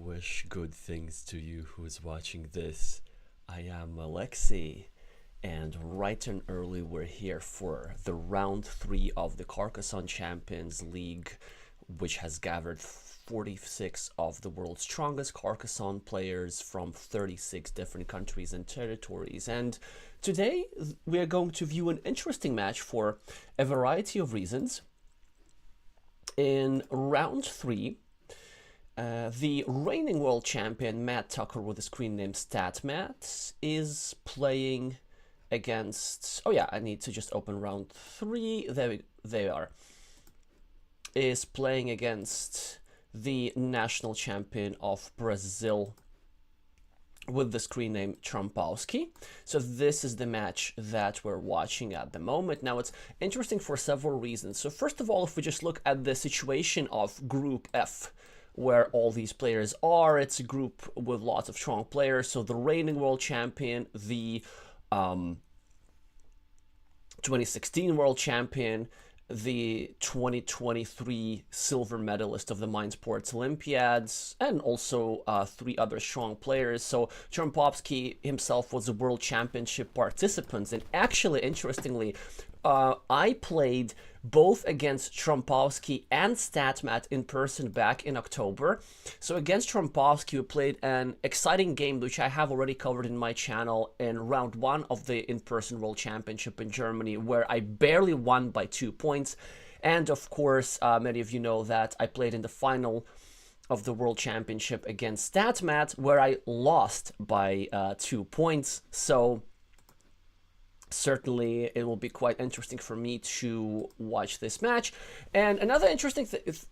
wish good things to you who is watching this. I am Alexey, and right and early we're here for the round 3 of the Carcassonne Champions League, which has gathered 46 of the world's strongest Carcassonne players from 36 different countries and territories. And today we are going to view an interesting match for a variety of reasons. In round 3, the reigning world champion Matt Tucker, with a screen name statmatt, is playing against... Oh yeah, I need to just open round 3. They are. Is playing against the national champion of Brazil with the screen name Trompowski. So this is the match that we're watching at the moment. Now, it's interesting for several reasons. So first of all, if we just look at the situation of Group F, where all these players are, it's a group with lots of strong players. So the reigning world champion, the 2016 world champion, the 2023 silver medalist of the Mind Sports Olympiads, and also 3 other strong players. So Trompowski himself was a world championship participant, and actually, interestingly, I played both against Trompowski and statmatt in person back in October. So against Trompowski, we played an exciting game, which I have already covered in my channel, in round 1 of the in-person World Championship in Germany, where I barely won by 2 points. And of course, many of you know that I played in the final of the World Championship against statmatt, where I lost by 2 points. So certainly it will be quite interesting for me to watch this match. And another interesting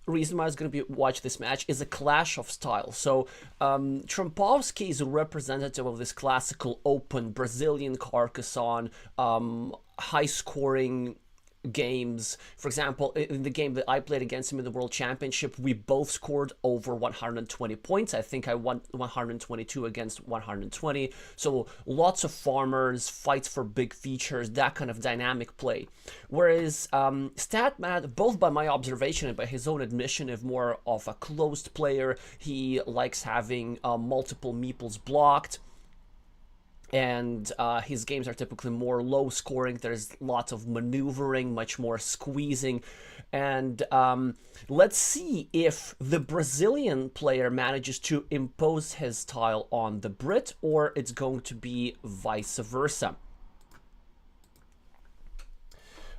reason why I was going to watch this match is a clash of styles. So Trompowski is a representative of this classical open Brazilian Carcassonne, high scoring games. For example, in the game that I played against him in the World Championship, we both scored over 120 points. I think I won 122 against 120. So lots of farmers, fights for big features, that kind of dynamic play. Whereas statmatt, both by my observation and by his own admission, is more of a closed player. He likes having multiple meeples blocked, and his games are typically more low scoring. There's lots of maneuvering, much more squeezing. And let's see if the Brazilian player manages to impose his style on the Brit, or it's going to be vice versa.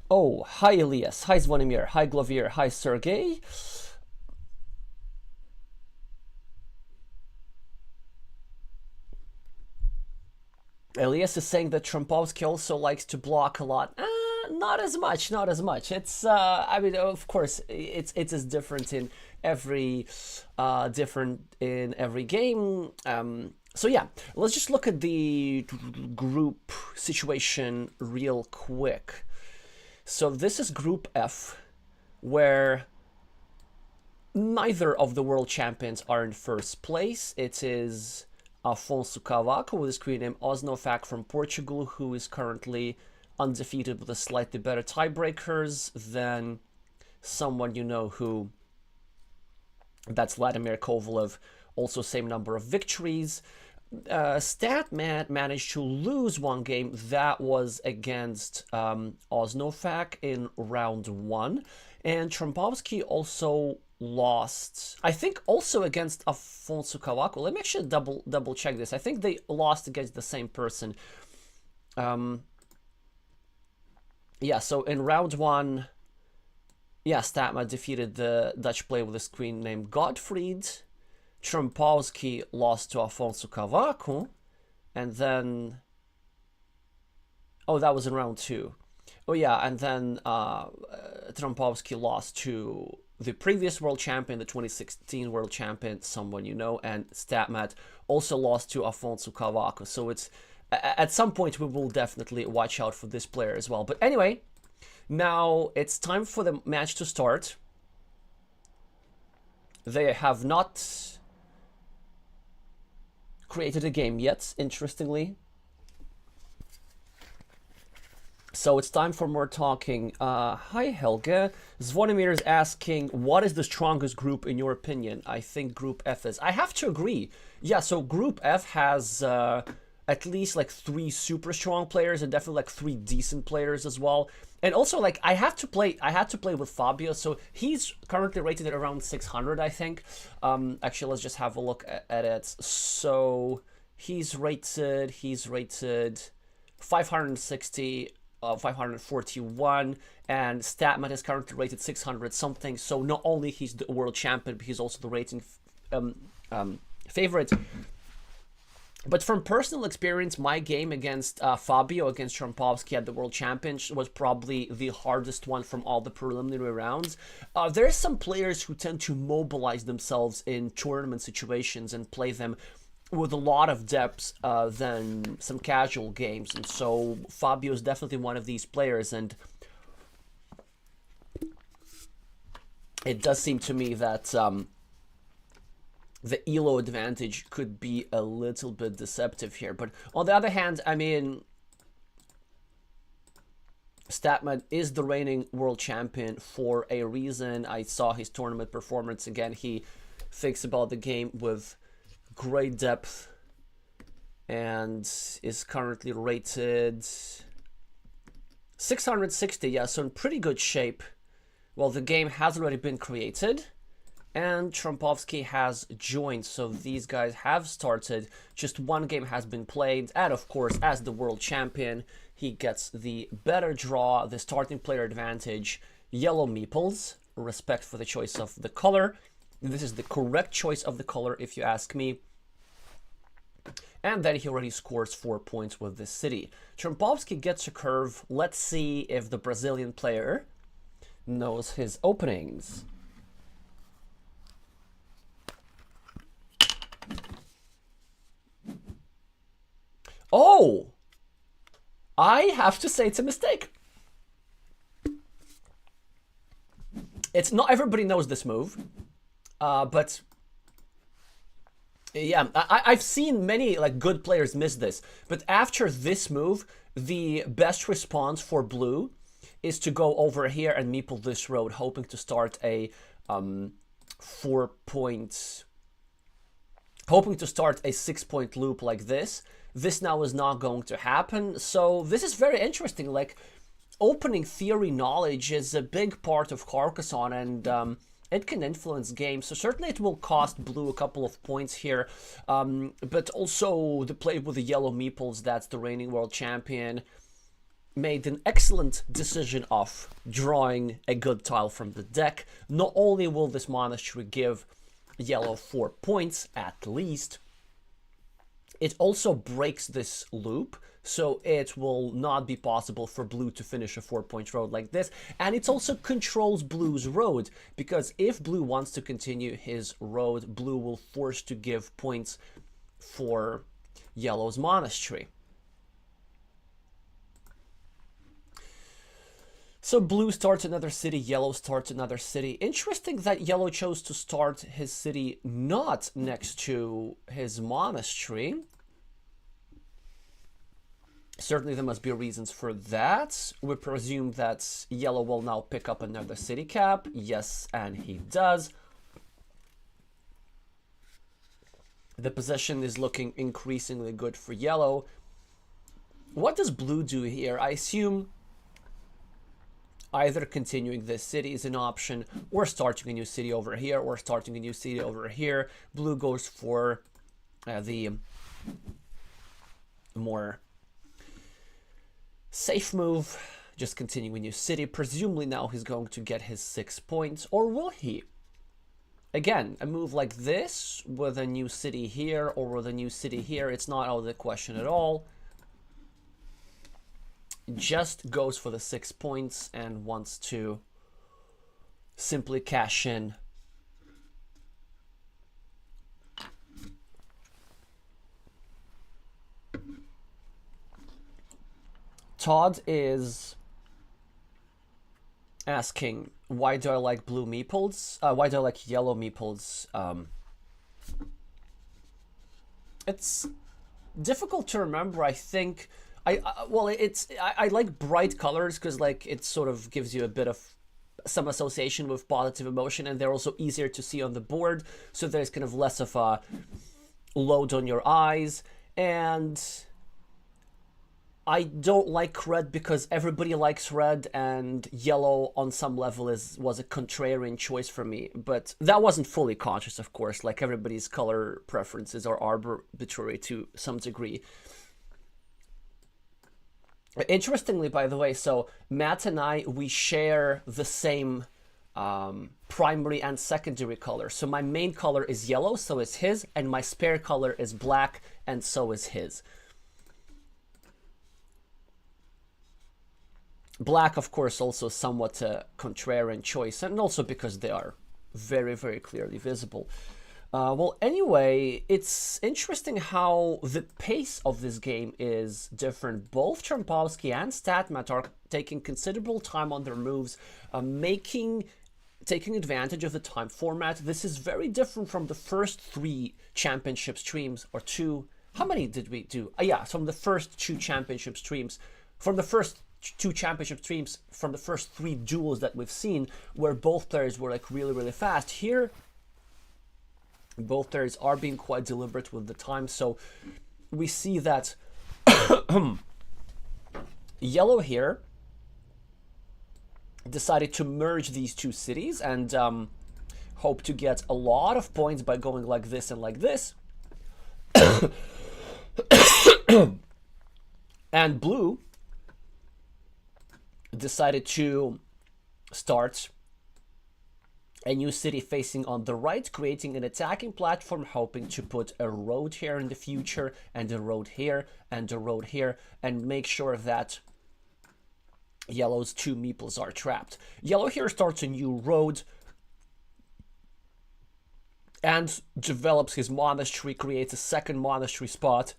Oh, hi Elias, hi Zvonimir, hi Glovier, hi Sergey. Elias is saying that Trompowski also likes to block a lot. Not as much, not as much. It's, I mean, of course, it's as different in every game. So yeah, let's just look at the group situation real quick. So this is Group F, where neither of the world champions are in first place. It is Afonso Cavaco with a screen name Osnofac from Portugal, who is currently undefeated with a slightly better tiebreakers than someone you know who, that's Vladimir Kovalev, also same number of victories. statmatt managed to lose 1 game. That was against Osnofac in round 1, and Trompowski also lost, I think, also against Afonso Cavaco. Let me actually double check this. I think they lost against the same person. Yeah, so in round 1, yeah, statmatt defeated the Dutch player with a screen name Gottfried. Trompowski lost to Afonso Cavaco, and then, oh, that was in round 2. Oh yeah, and then Trompowski lost to the previous world champion, the 2016 world champion, someone you know, and statmatt also lost to Afonso Cavaco. So it's, at some point we will definitely watch out for this player as well. But anyway, now it's time for the match to start. They have not created a game yet, interestingly. So it's time for more talking. Hi Helge. Zvonimir is asking, what is the strongest group in your opinion? I think Group F is. I have to agree. Yeah, so Group F has at least like 3 super strong players and definitely like 3 decent players as well. And also like I had to play with Fabio, so he's currently rated at around 600, I think. Actually, let's just have a look at it. So he's rated 560. 541, and statmatt is currently rated 600 something. So not only he's the world champion, but he's also the rating favorite. But from personal experience, my game against Fabio, against Trompowski at the World Championship was probably the hardest one from all the preliminary rounds. There's some players who tend to mobilize themselves in tournament situations and play them with a lot of depth than some casual games. And so Fabio is definitely one of these players, and it does seem to me that the ELO advantage could be a little bit deceptive here. But on the other hand, I mean, statmatt is the reigning world champion for a reason. I saw his tournament performance again. He thinks about the game with great depth and is currently rated 660. Yeah, so in pretty good shape. Well, the game has already been created and Trompowski has joined, so these guys have started. Just one game has been played, and of course, as the world champion, he gets the better draw, the starting player advantage. Yellow meeples, respect for the choice of the color. This is the correct choice of the color, if you ask me. And then he already scores 4 points with this city. Trompowski gets a curve. Let's see if the Brazilian player knows his openings. Oh! I have to say it's a mistake. It's not everybody knows this move. But yeah, I've seen many like good players miss this. But after this move, the best response for blue is to go over here and meeple this road, hoping to start a 6-point loop like this. This now is not going to happen. So this is very interesting. Like, opening theory knowledge is a big part of Carcassonne, and it can influence games. So certainly it will cost blue a couple of points here. But also the play with the yellow meeples, that's the reigning world champion, made an excellent decision of drawing a good tile from the deck. Not only will this monastery give yellow 4 points at least, it also breaks this loop, so it will not be possible for blue to finish a 4-point road like this. And it also controls blue's road, because if blue wants to continue his road, blue will force to give points for yellow's monastery. So blue starts another city, yellow starts another city. Interesting that yellow chose to start his city not next to his monastery. Certainly there must be reasons for that. We presume that yellow will now pick up another city cap. Yes, and he does. The position is looking increasingly good for yellow. What does blue do here? I assume either continuing this city is an option, or starting a new city over here, or starting a new city over here. Blue goes for the more safe move, just continuing a new city. Presumably now he's going to get his 6 points, or will he? Again, a move like this with a new city here or with a new city here, it's not out of the question at all. Just goes for the 6 points and wants to simply cash in. Todd is asking, why do I like blue meeples? Why do I like yellow meeples? It's difficult to remember. I think Well, I like bright colors because like it sort of gives you a bit of some association with positive emotion, and they're also easier to see on the board, so there's kind of less of a load on your eyes. And I don't like red because everybody likes red, and yellow on some level was a contrarian choice for me. But that wasn't fully conscious, of course. Like everybody's color preferences are arbitrary to some degree. Interestingly, by the way, so Matt and we share the same primary and secondary color. So my main color is yellow, so is his, and my spare color is black, and so is his. Black, of course, also somewhat a contrarian choice, and also because they are very, very clearly visible. Well, anyway, it's interesting how the pace of this game is different. Both Trompowski and statmatt are taking considerable time on their moves, taking advantage of the time format. This is very different from the first 3 championship streams, or 2. How many did we do? Yeah, from the first 2 championship streams. From the first 2 championship streams, from the first 3 duels that we've seen, where both players were like really, really fast. Here, both players are being quite deliberate with the time, so we see that yellow here decided to merge these 2 cities and hope to get a lot of points by going like this and like this. And blue decided to start a new city facing on the right, creating an attacking platform, hoping to put a road here in the future, and a road here, and a road here, and make sure that yellow's 2 meeples are trapped. Yellow here starts a new road and develops his monastery, creates a second monastery spot.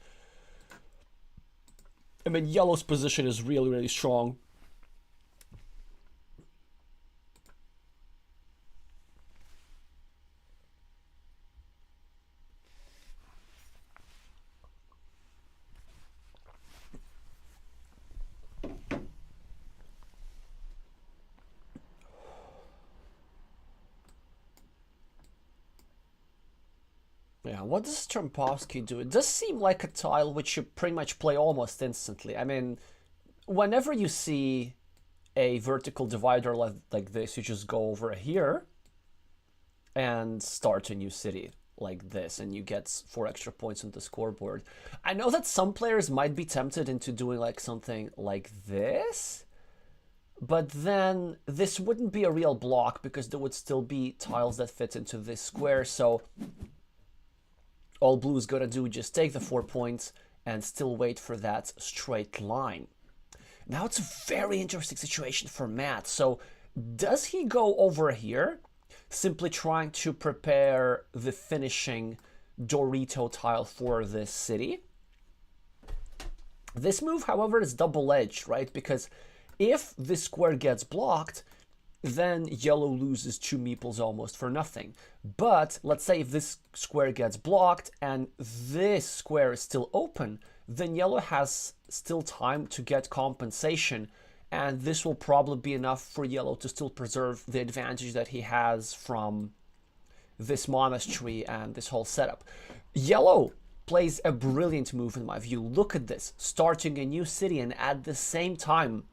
I mean, yellow's position is really, really strong. Yeah, what does Trompowski do? It does seem like a tile which you pretty much play almost instantly. I mean, whenever you see a vertical divider like this, you just go over here and start a new city like this, and you get 4 extra points on the scoreboard. I know that some players might be tempted into doing like something like this, but then this wouldn't be a real block because there would still be tiles that fit into this square, so all blue is going to do just take the 4 points and still wait for that straight line. Now it's a very interesting situation for Matt. So does he go over here, simply trying to prepare the finishing Dorito tile for this city? This move, however, is double-edged, right? Because if this square gets blocked, then yellow loses 2 meeples almost for nothing. But let's say if this square gets blocked and this square is still open, then yellow has still time to get compensation, and this will probably be enough for yellow to still preserve the advantage that he has from this monastery and this whole setup. Yellow plays a brilliant move in my view. Look at this, starting a new city and at the same time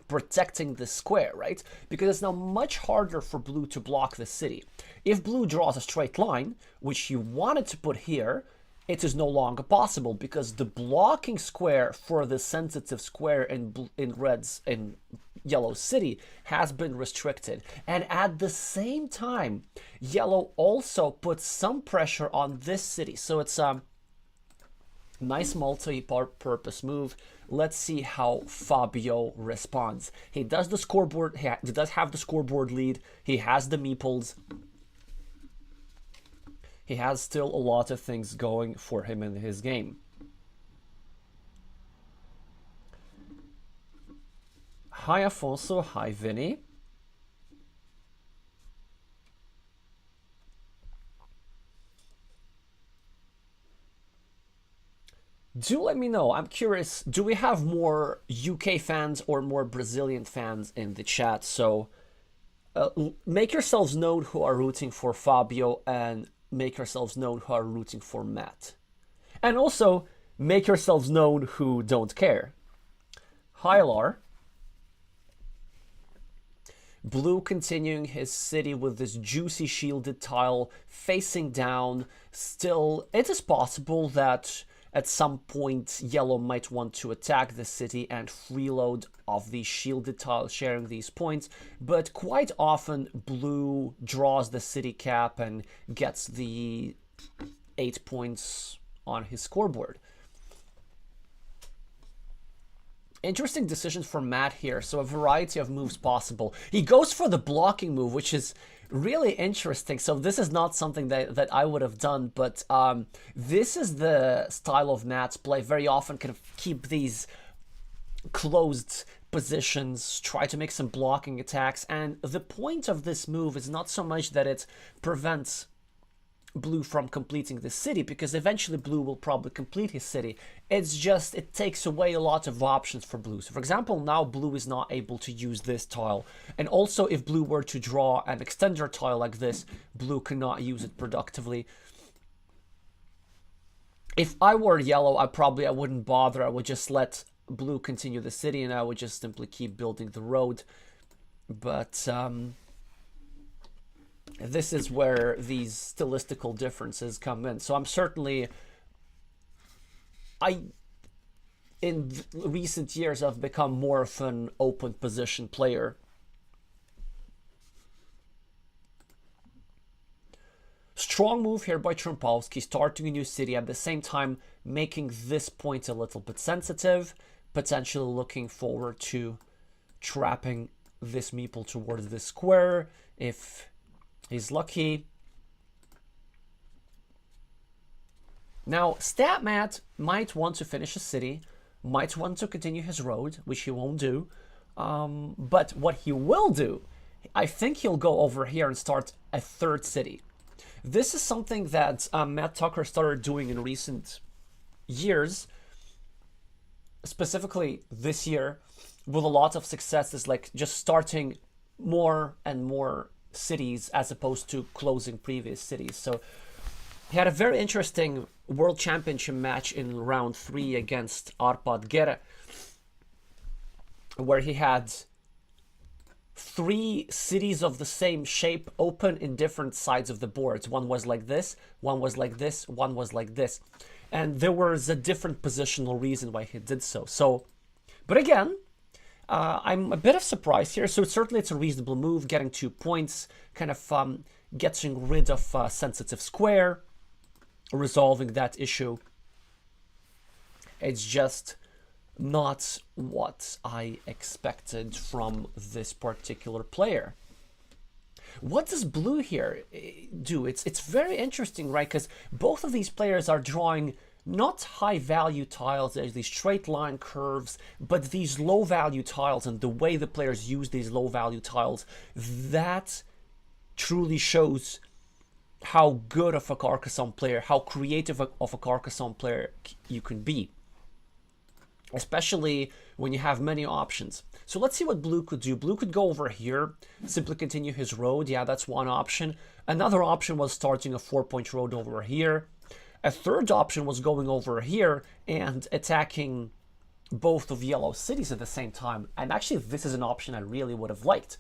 protecting the square, right? Because it's now much harder for blue to block the city. If blue draws a straight line, which he wanted to put here, it is no longer possible because the blocking square for the sensitive square in yellow city has been restricted. And at the same time, yellow also puts some pressure on this city. So it's a nice multi-purpose move. Let's see how Fabio responds. He does the scoreboard, he does have the scoreboard lead, he has the meeples. He has still a lot of things going for him in his game. Hi Afonso, hi Vinny. Do let me know. I'm curious, do we have more UK fans or more Brazilian fans in the chat? So make yourselves known who are rooting for Fabio, and make yourselves known who are rooting for Matt. And also, make yourselves known who don't care. Hi, Lar. Blue continuing his city with this juicy shielded tile facing down. Still, it is possible that at some point yellow might want to attack the city and freeload of the shielded tile, sharing these points, but quite often blue draws the city cap and gets the 8 points on his scoreboard. Interesting decisions for Matt here, so a variety of moves possible. He goes for the blocking move, which is really interesting. So this is not something that I would have done, but this is the style of Matt's play. Very often kind of keep these closed positions, try to make some blocking attacks, and the point of this move is not so much that it prevents blue from completing the city, because eventually blue will probably complete his city. It's just it takes away a lot of options for blue. So for example, now blue is not able to use this tile, and also if blue were to draw an extender tile like this, blue cannot use it productively. If I were yellow, I wouldn't bother. I would just let blue continue the city and I would just simply keep building the road. But this is where these stylistical differences come in. So I'm certainly, in recent years, I've become more of an open position player. Strong move here by Trompowski, starting a new city, at the same time making this point a little bit sensitive, potentially looking forward to trapping this meeple towards the square if he's lucky. Now, statmatt might want to finish a city, might want to continue his road, which he won't do. But what he will do, I think he'll go over here and start a third city. This is something that Matt Tucker started doing in recent years, specifically this year, with a lot of success, is like just starting more and more cities as opposed to closing previous cities. So he had a very interesting World Championship match in round 3 against Arpad Gere, where he had 3 cities of the same shape open in different sides of the boards. One was like this, one was like this, one was like this. And there was a different positional reason why he did so. But again, I'm a bit of surprised here. So certainly it's a reasonable move, getting 2 points, kind of getting rid of sensitive square, resolving that issue. It's just not what I expected from this particular player. What does blue here do? It's very interesting, right? Because both of these players are drawing not high value tiles, there's these straight line curves, but these low value tiles, and the way the players use these low value tiles, that truly shows how good of a Carcassonne player, how creative of a Carcassonne player you can be, especially when you have many options. So let's see what blue could do. Blue could go over here, simply continue his road. Yeah, that's one option. Another option was starting a 4-point road over here. A third option was going over here and attacking both of yellow cities at the same time. And actually, this is an option I really would have liked.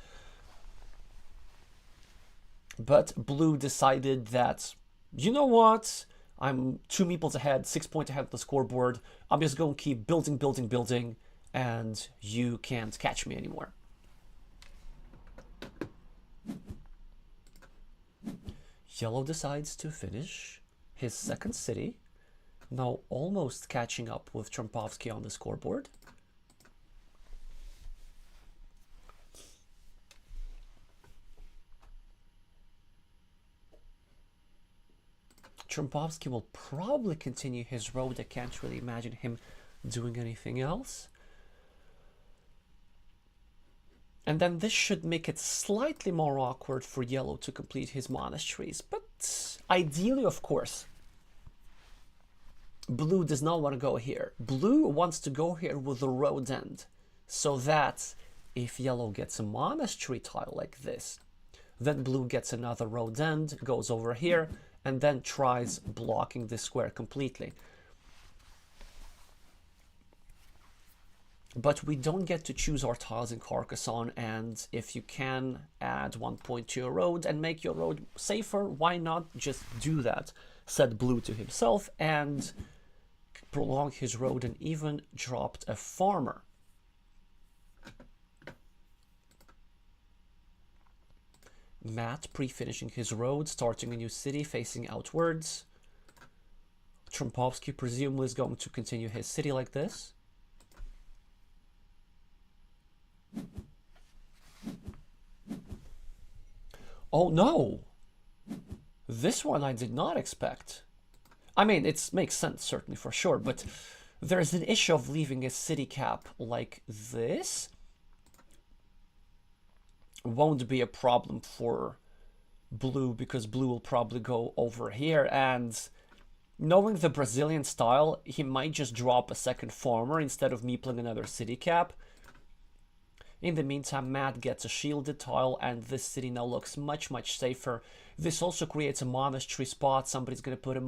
But blue decided that, you know what? I'm 2 meeples ahead, 6 points ahead of the scoreboard. I'm just going to keep building, building, building, and you can't catch me anymore. Yellow decides to finish his second city, now almost catching up with Trompowski on the scoreboard. Trompowski will probably continue his road. I can't really imagine him doing anything else. And then this should make it slightly more awkward for yellow to complete his monasteries. But ideally, of course, Blue does not want to go here. Blue wants to go here with the road end, so that if yellow gets a monastery tile like this, then blue gets another road end, goes over here, and then tries blocking this square completely. But we don't get to choose our tiles in Carcassonne, and if you can add 1 point to your road and make your road safer, why not just do that? Said blue to himself and prolong his road, and even dropped a farmer. Matt pre-finishing his road, starting a new city facing outwards. Trompowski presumably is going to continue his city like this. Oh no! This one I did not expect. I mean, it makes sense, certainly, for sure, but there's an issue of leaving a city cap like this. Won't be a problem for blue, because blue will probably go over here, and knowing the Brazilian style, he might just drop a second farmer instead of meepling another city cap. In the meantime, Matt gets a shielded tile, and this city now looks much, much safer. This also creates a monastery spot. Somebody's going to put a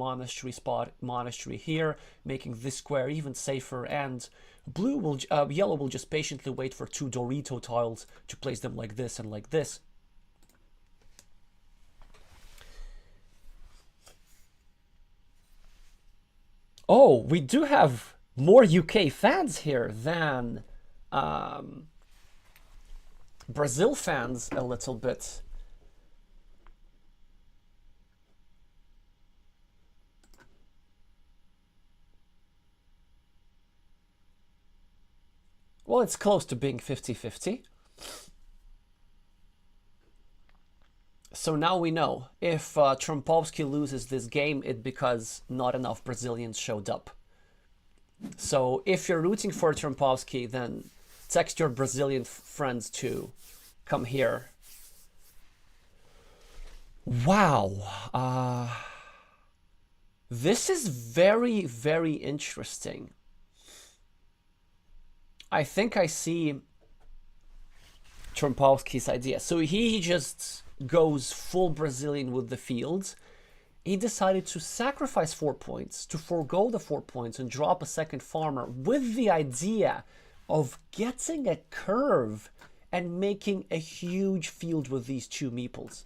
monastery here, making this square even safer. And yellow will just patiently wait for 2 Dorito tiles to place them like this and like this. Oh, we do have more UK fans here than Brazil fans a little bit. Well, it's close to being 50-50. So now we know if Trompowski loses this game, it's because not enough Brazilians showed up. So if you're rooting for Trompowski, then text your Brazilian friends to come here. Wow. This is very, very interesting. I think I see Trompowski's idea. So he just goes full Brazilian with the fields. He decided to sacrifice 4 points, to forego the 4 points and drop a second farmer with the idea of getting a curve and making a huge field with these 2 meeples.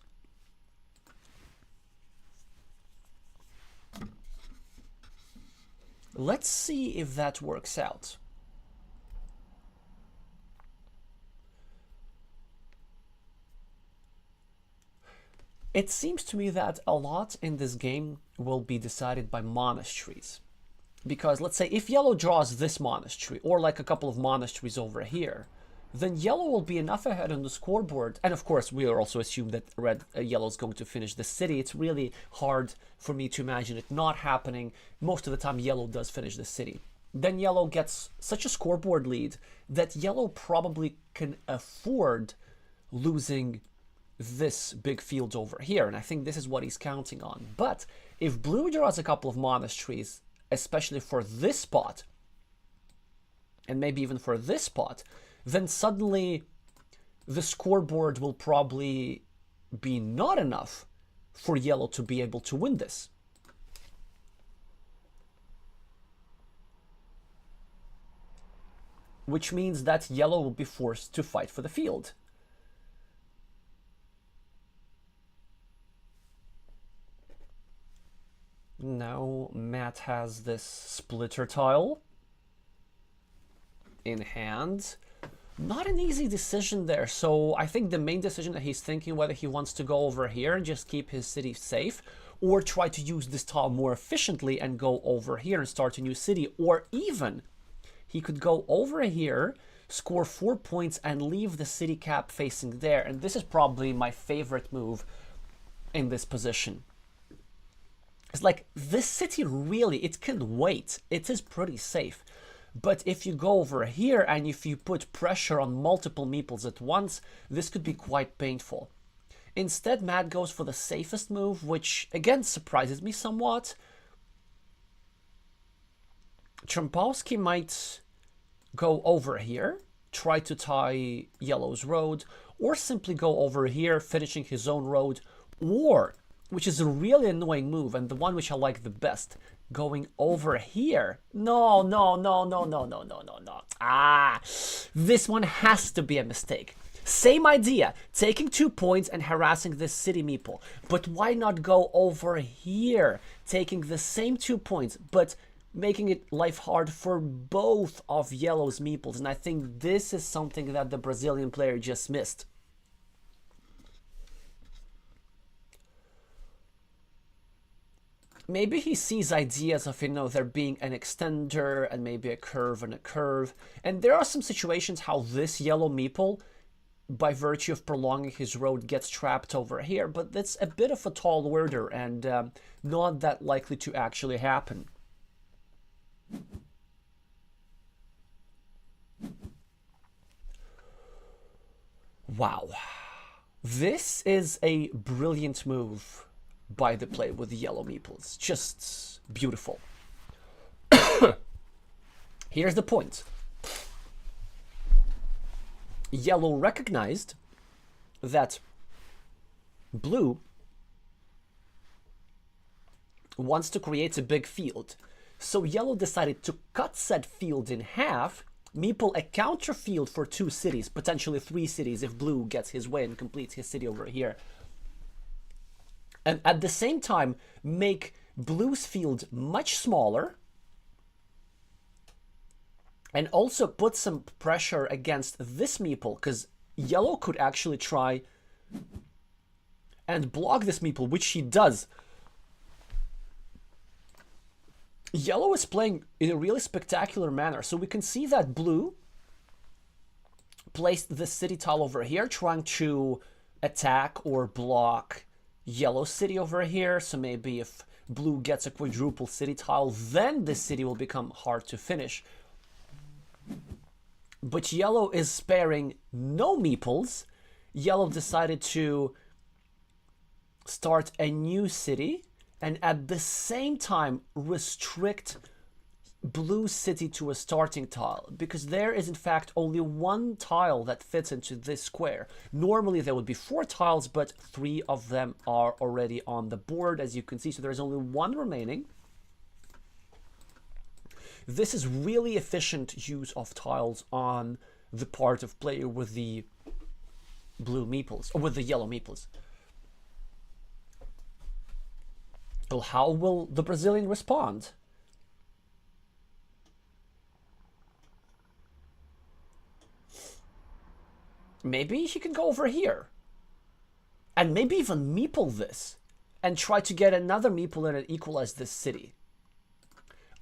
Let's see if that works out. It seems to me that a lot in this game will be decided by monasteries. Because let's say if yellow draws this monastery, or like a couple of monasteries over here, then yellow will be enough ahead on the scoreboard. And of course, we also assume that yellow is going to finish the city. It's really hard for me to imagine it not happening. Most of the time, yellow does finish the city. Then yellow gets such a scoreboard lead that yellow probably can afford losing this big field over here, and I think this is what he's counting on. But if blue draws a couple of monasteries, especially for this spot, and maybe even for this spot, then suddenly the scoreboard will probably be not enough for yellow to be able to win this. Which means that yellow will be forced to fight for the field. Now Matt has this splitter tile in hand. Not an easy decision there. So I think the main decision that he's thinking whether he wants to go over here and just keep his city safe, or try to use this tile more efficiently and go over here and start a new city, or even he could go over here, score 4 points and leave the city cap facing there. And this is probably my favorite move in this position. It's like, this city really, it can wait. It is pretty safe. But if you go over here and if you put pressure on multiple meeples at once, this could be quite painful. Instead, Matt goes for the safest move, which again surprises me somewhat. Trompowski might go over here, try to tie yellow's road, or simply go over here, finishing his own road, or, which is a really annoying move, and the one which I like the best, going over here. No. Ah, this one has to be a mistake. Same idea, taking 2 points and harassing this city meeple. But why not go over here, taking the same 2 points, but making it life hard for both of yellow's meeples? And I think this is something that the Brazilian player just missed. Maybe he sees ideas of, there being an extender and maybe a curve and a curve. And there are some situations how this yellow meeple, by virtue of prolonging his road, gets trapped over here. But that's a bit of a tall order and not that likely to actually happen. Wow. This is a brilliant move by the player with the yellow meeples. Just beautiful. Here's the point. Yellow recognized that blue wants to create a big field. So yellow decided to cut said field in half, meeple a counter field for 2 cities, potentially 3 cities if blue gets his way and completes his city over here. And at the same time, make blue's field much smaller. And also put some pressure against this meeple, because yellow could actually try and block this meeple, which he does. Yellow is playing in a really spectacular manner. So we can see that blue placed the city tile over here, trying to attack or block yellow city over here. So maybe if blue gets a quadruple city tile, then this city will become hard to finish. But yellow is sparing no meeples. Yellow decided to start a new city and at the same time restrict blue city to a starting tile, because there is in fact only 1 tile that fits into this square. Normally there would be 4 tiles, but 3 of them are already on the board, as you can see. So there's only 1 remaining. This is really efficient use of tiles on the part of player with the blue meeples, or with the yellow meeples. Well, how will the Brazilian respond? Maybe he can go over here. And maybe even meeple this. And try to get another meeple in and equalize this city.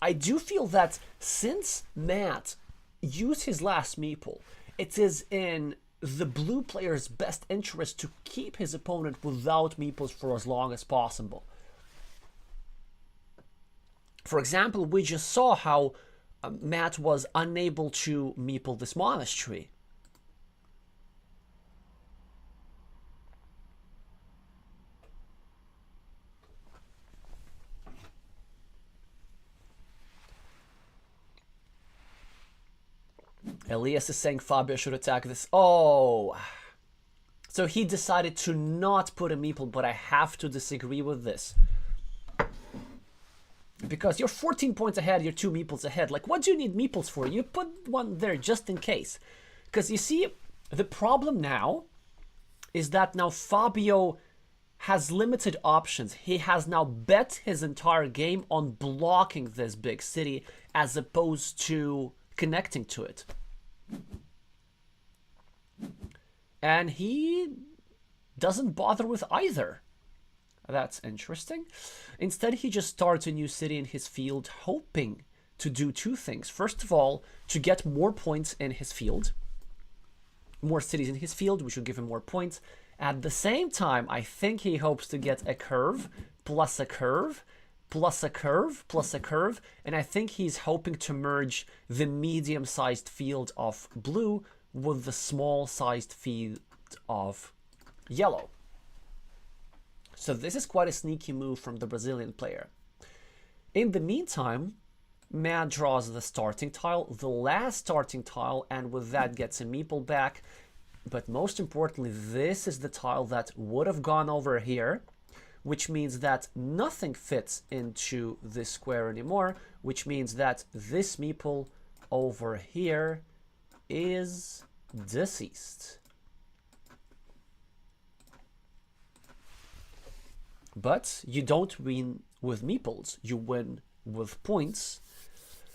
I do feel that since Matt used his last meeple, it is in the blue player's best interest to keep his opponent without meeples for as long as possible. For example, we just saw how Matt was unable to meeple this monastery. Elias is saying Fabio should attack this. Oh. So he decided to not put a meeple, but I have to disagree with this. Because you're 14 points ahead, you're 2 meeples ahead. Like, what do you need meeples for? You put one there just in case. Because you see, the problem now is that now Fabio has limited options. He has now bet his entire game on blocking this big city as opposed to connecting to it. And he doesn't bother with either. That's interesting. Instead, he just starts a new city in his field, hoping to do 2 things. First of all, to get more points in his field. More cities in his field, which will give him more points. At the same time, I think he hopes to get a curve, plus a curve, plus a curve, plus a curve. And I think he's hoping to merge the medium-sized field of blue with the small-sized field of yellow. So this is quite a sneaky move from the Brazilian player. In the meantime, Matt draws the starting tile, the last starting tile, and with that gets a meeple back. But most importantly, this is the tile that would have gone over here, which means that nothing fits into this square anymore, which means that this meeple over here is deceased. But you don't win with meeples, you win with points.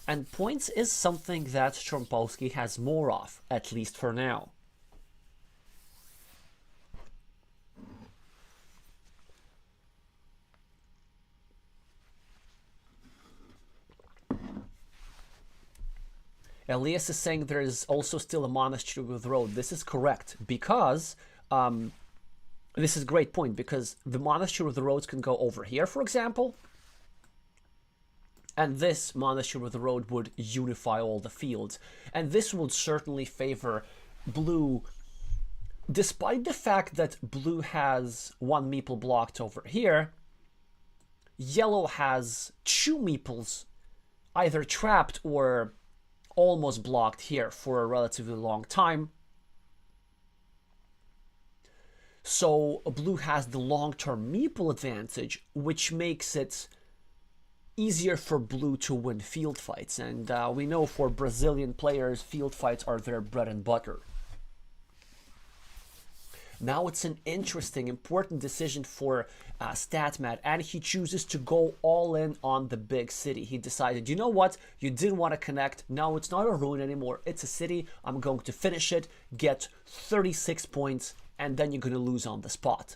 And points is something that Trompowski has more of, at least for now. Elias is saying there is also still a monastery with road. This is correct, because this is a great point, because the monastery with the roads can go over here, for example, and this monastery with the road would unify all the fields, and this would certainly favor blue, despite the fact that blue has one meeple blocked over here. Yellow has two meeples either trapped or almost blocked here for a relatively long time. So blue has the long-term meeple advantage, which makes it easier for blue to win field fights. And we know for Brazilian players, field fights are their bread and butter. Now it's an interesting, important decision for statmatt, and he chooses to go all in on the big city. He decided, you know what, you didn't want to connect, now it's not a ruin anymore, it's a city, I'm going to finish it, get 36 points, and then you're going to lose on the spot.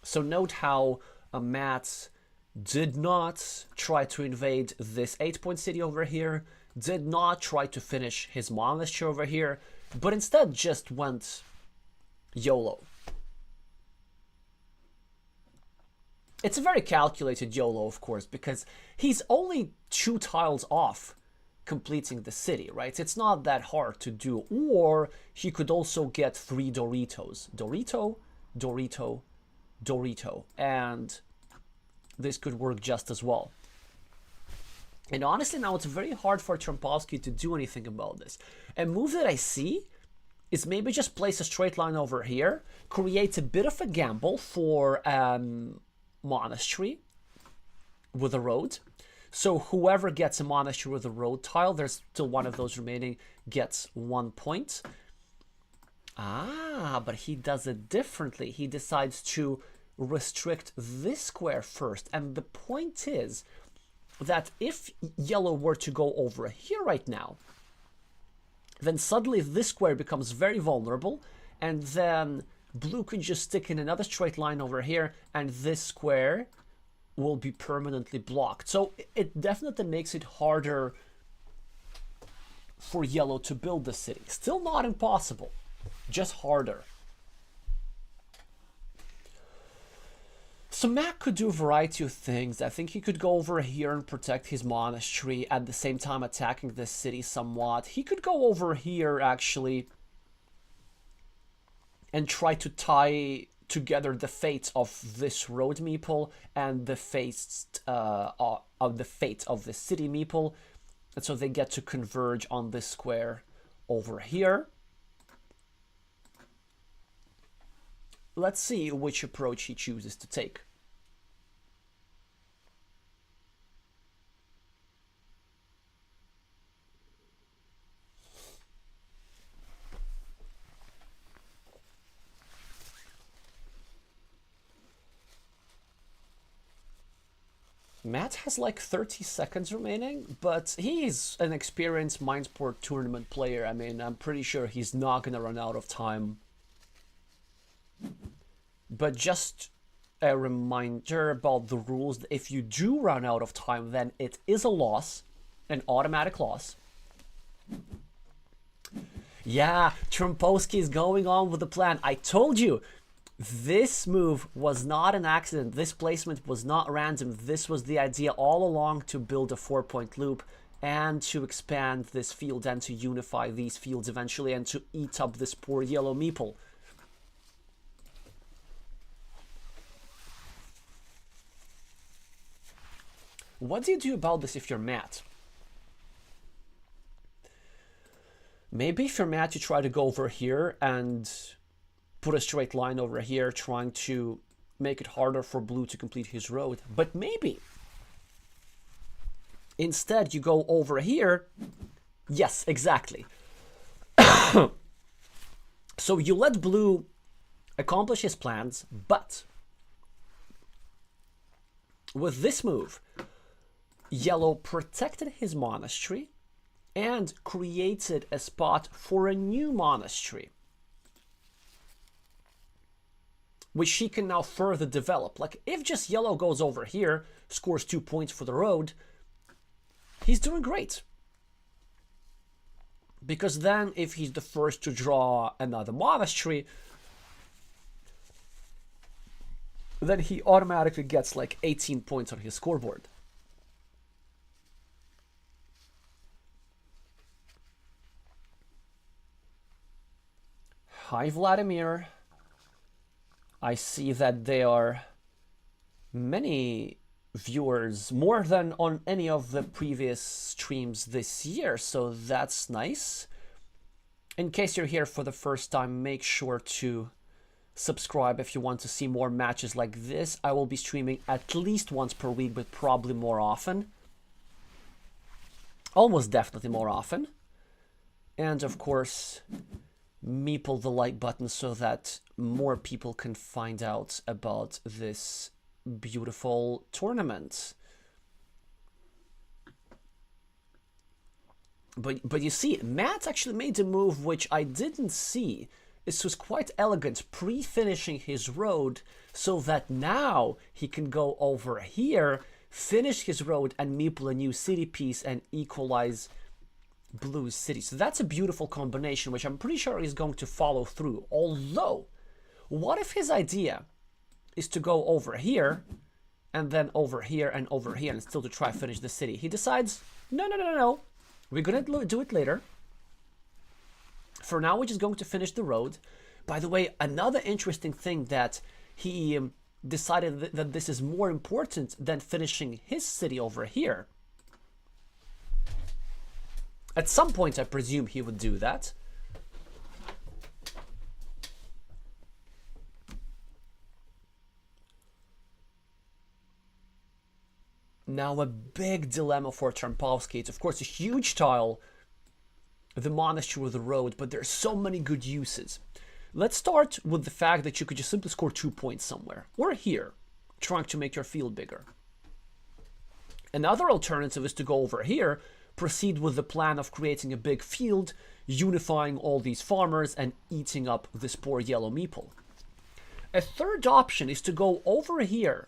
So note how Matt did not try to invade this 8-point city over here, did not try to finish his monastery over here, but instead just went YOLO. It's a very calculated YOLO, of course, because he's only 2 tiles off completing the city, right? It's not that hard to do. Or he could also get 3 Doritos. Dorito, Dorito, Dorito. And this could work just as well. And honestly, now it's very hard for Trompowski to do anything about this. A move that I see is maybe just place a straight line over here, create a bit of a gamble for monastery with a road. So whoever gets a monastery with a road tile, there's still one of those remaining, gets 1 point. Ah, but he does it differently. He decides to restrict this square first. And the point is that if yellow were to go over here right now, then suddenly this square becomes very vulnerable, and then blue could just stick in another straight line over here, and this square will be permanently blocked. So it definitely makes it harder for yellow to build the city. Still not impossible, just harder. So Matt could do a variety of things. I think he could go over here and protect his monastery, at the same time attacking this city somewhat. He could go over here, actually, and try to tie together the fates of this road meeple and the fates of the fate of the city meeple. And so they get to converge on this square over here. Let's see which approach he chooses to take. Matt has like 30 seconds remaining, but he's an experienced Mindsport tournament player. I mean, I'm pretty sure he's not going to run out of time. But just a reminder about the rules. If you do run out of time, then it is a loss, an automatic loss. Yeah, Trompowski is going on with the plan. I told you, this move was not an accident. This placement was not random. This was the idea all along, to build a 4-point loop and to expand this field and to unify these fields eventually and to eat up this poor yellow meeple. What do you do about this if you're Matt? Maybe if you're Matt, you try to go over here and put a straight line over here, trying to make it harder for blue to complete his road. But maybe instead you go over here. Yes, exactly. So you let blue accomplish his plans, but with this move, yellow protected his monastery and created a spot for a new monastery, which he can now further develop. Like, if just yellow goes over here, scores 2 points for the road, he's doing great. Because then, if he's the first to draw another monastery, then he automatically gets like 18 points on his scoreboard. Hi, Vladimir. I see that there are many viewers, more than on any of the previous streams this year, so that's nice. In case you're here for the first time, make sure to subscribe if you want to see more matches like this. I will be streaming at least once per week, but probably more often. Almost definitely more often. And of course, meeple the like button so that more people can find out about this beautiful tournament. But you see, Matt actually made a move which I didn't see. This was quite elegant, pre-finishing his road so that now he can go over here, finish his road, and meeple a new city piece and equalize Blue's city. So that's a beautiful combination, which I'm pretty sure he's going to follow through. Although, what if his idea is to go over here, and then over here, and over here, and still to try to finish the city? He decides, no. We're going to do it later. For now, we're just going to finish the road. By the way, another interesting thing that he decided that this is more important than finishing his city over here. At some point, I presume he would do that. Now, a big dilemma for Trompowski. It's, of course, a huge tile, the monastery or the road, but there's so many good uses. Let's start with the fact that you could just simply score 2 points somewhere, or here, trying to make your field bigger. Another alternative is to go over here, proceed with the plan of creating a big field, unifying all these farmers, and eating up this poor yellow meeple. A third option is to go over here,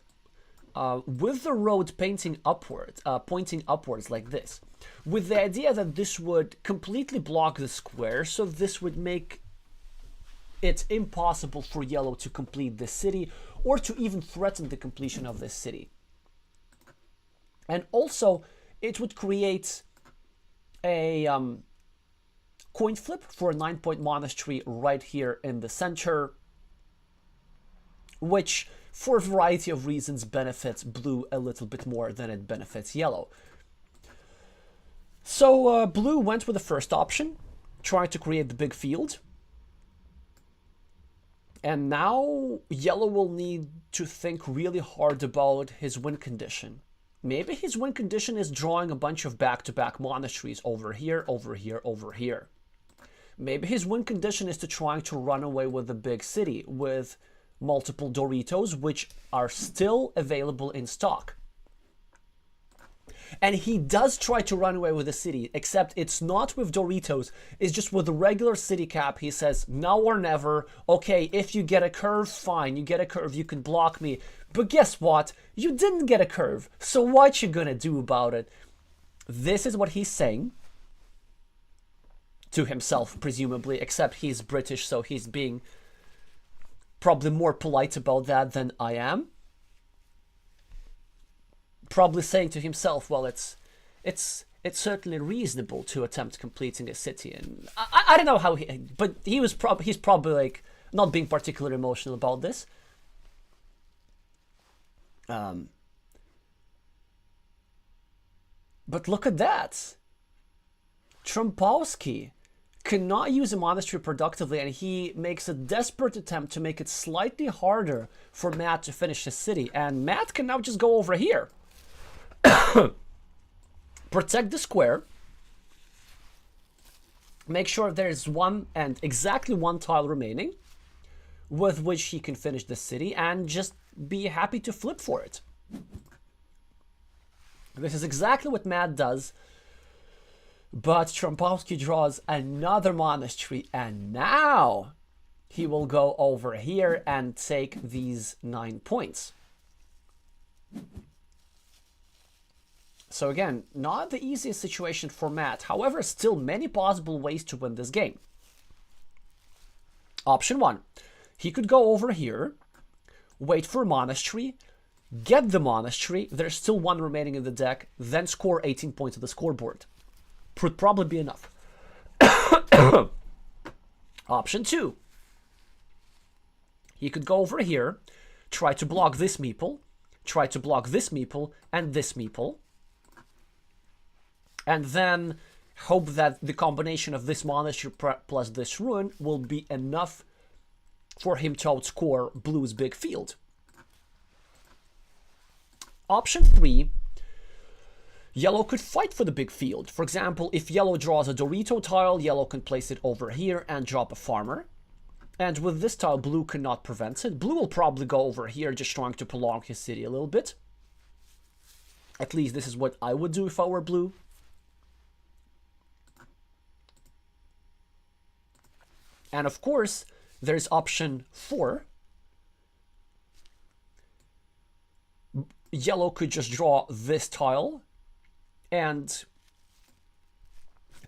with the road pointing upwards like this, with the idea that this would completely block the square, so this would make it impossible for yellow to complete this city, or to even threaten the completion of this city. And also, it would create a coin flip for a 9-point monastery right here in the center, which, for a variety of reasons, benefits blue a little bit more than it benefits yellow. So blue went with the first option, trying to create the big field. And now yellow will need to think really hard about his win condition. Maybe his win condition is drawing a bunch of back-to-back monasteries over here, over here, over here. Maybe his win condition is to trying to run away with the big city with multiple Doritos, which are still available in stock. And he does try to run away with the city, except it's not with Doritos, it's just with the regular city cap. He says, now or never. Okay, if you get a curve, fine. You get a curve, you can block me. But guess what? You didn't get a curve, so what you gonna do about it? This is what he's saying to himself, presumably, except he's British, so he's being probably more polite about that than I am. Probably saying to himself, well, it's certainly reasonable to attempt completing a city, and I don't know how he, but he's probably like not being particularly emotional about this. 'Cause, But look at that. Trompowski cannot use a monastery productively, and he makes a desperate attempt to make it slightly harder for Matt to finish his city. And Matt can now just go over here. Protect the square. Make sure there's one and exactly one tile remaining with which he can finish the city, and just be happy to flip for it. This is exactly what Matt does. But Trompowski draws another monastery, and now he will go over here and take these 9 points. So again, not the easiest situation for Matt. However, still many possible ways to win this game. Option 1. He could go over here, wait for a monastery, get the monastery, there's still one remaining in the deck, then score 18 points on the scoreboard. Would probably be enough. Option 2. He could go over here, try to block this meeple, try to block this meeple, and this meeple. And then hope that the combination of this monastery plus this ruin will be enough for him to outscore Blue's big field. Option 3. Yellow could fight for the big field. For example, if yellow draws a Dorito tile, yellow can place it over here and drop a farmer. And with this tile, blue cannot prevent it. Blue will probably go over here, just trying to prolong his city a little bit. At least this is what I would do if I were blue. And of course, there's option 4. Yellow could just draw this tile and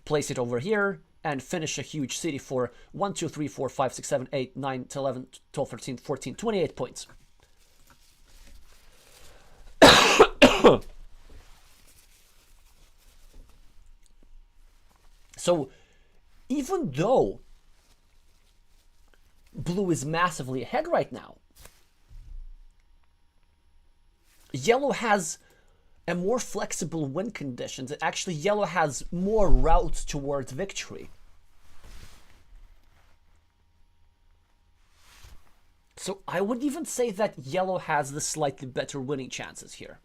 place it over here and finish a huge city for 1, 2, 3, 4, 5, 6, 7, 8, 9, 10, 11, 12, 13, 14, 28 points. So even though blue is massively ahead right now, yellow has a more flexible win conditions. Actually, yellow has more routes towards victory. So I would even say that yellow has the slightly better winning chances here.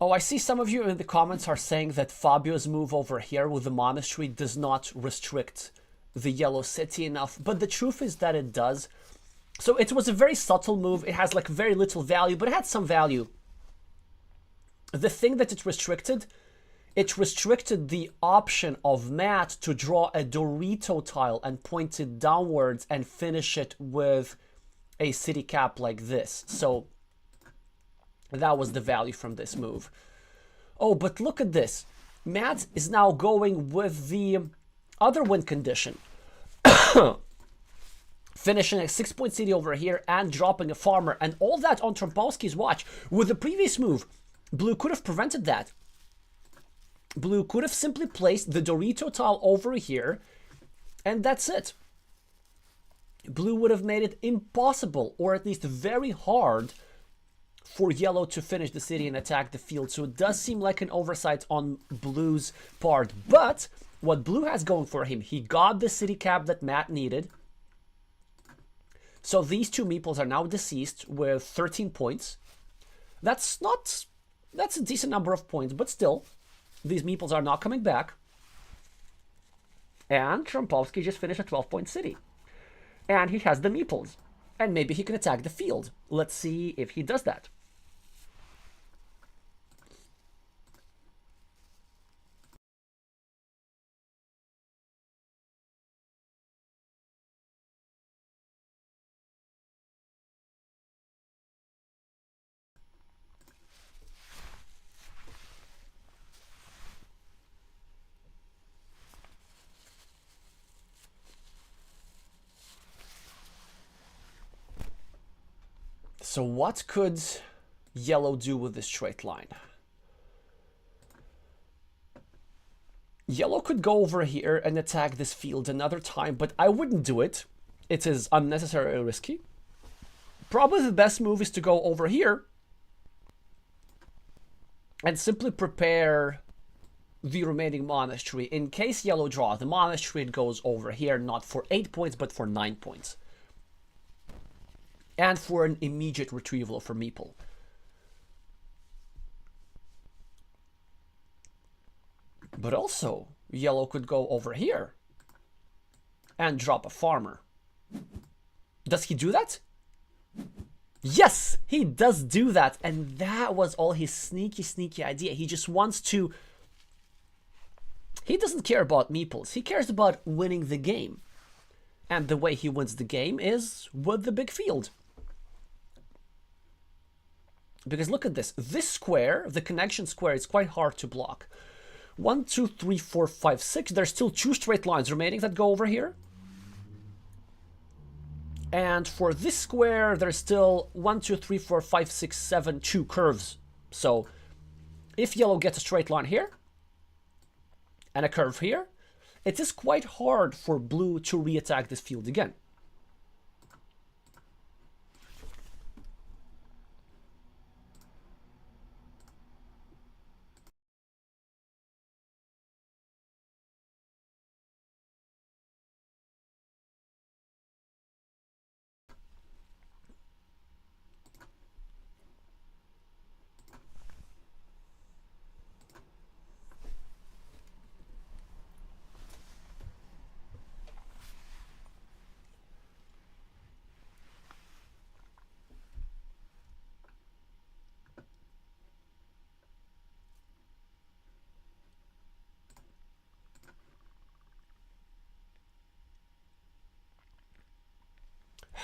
Oh, I see some of you in the comments are saying that Fabio's move over here with the monastery does not restrict the yellow city enough. But the truth is that it does. So it was a very subtle move. It has like very little value, but it had some value. The thing that it restricted the option of Matt to draw a Dorito tile and point it downwards and finish it with a city cap like this. So that was the value from this move. Oh, but look at this. Matt is now going with the other win condition. Finishing a 6-point city over here and dropping a farmer. And all that on Trompowski's watch. With the previous move, blue could have prevented that. Blue could have simply placed the Dorito tile over here. And that's it. Blue would have made it impossible, or at least very hard, for yellow to finish the city and attack the field. So it does seem like an oversight on blue's part. But what blue has going for him, he got the city cap that Matt needed. So these two meeples are now deceased with 13 points. That's a decent number of points, but still, these meeples are not coming back. And Trompowski just finished a 12-point city. And he has the meeples. And maybe he can attack the field. Let's see if he does that. So what could yellow do with this straight line? Yellow could go over here and attack this field another time, but I wouldn't do it. It is unnecessarily risky. Probably the best move is to go over here and simply prepare the remaining monastery. In case yellow draws the monastery, it goes over here, not for 8 points, but for 9 points. And for an immediate retrieval for meeple. But also, yellow could go over here and drop a farmer. Does he do that? Yes, he does do that. And that was all his sneaky idea. He just wants to... He doesn't care about meeples. He cares about winning the game. And the way he wins the game is with the big field. Because look at this. This square, the connection square, is quite hard to block. 1, 2, 3, 4, 5, 6. There's still 2 straight lines remaining that go over here. And for this square, there's still 1, 2, 3, 4, 5, 6, 7, 2 curves. So if yellow gets a straight line here and a curve here, it is quite hard for blue to re-attack this field again.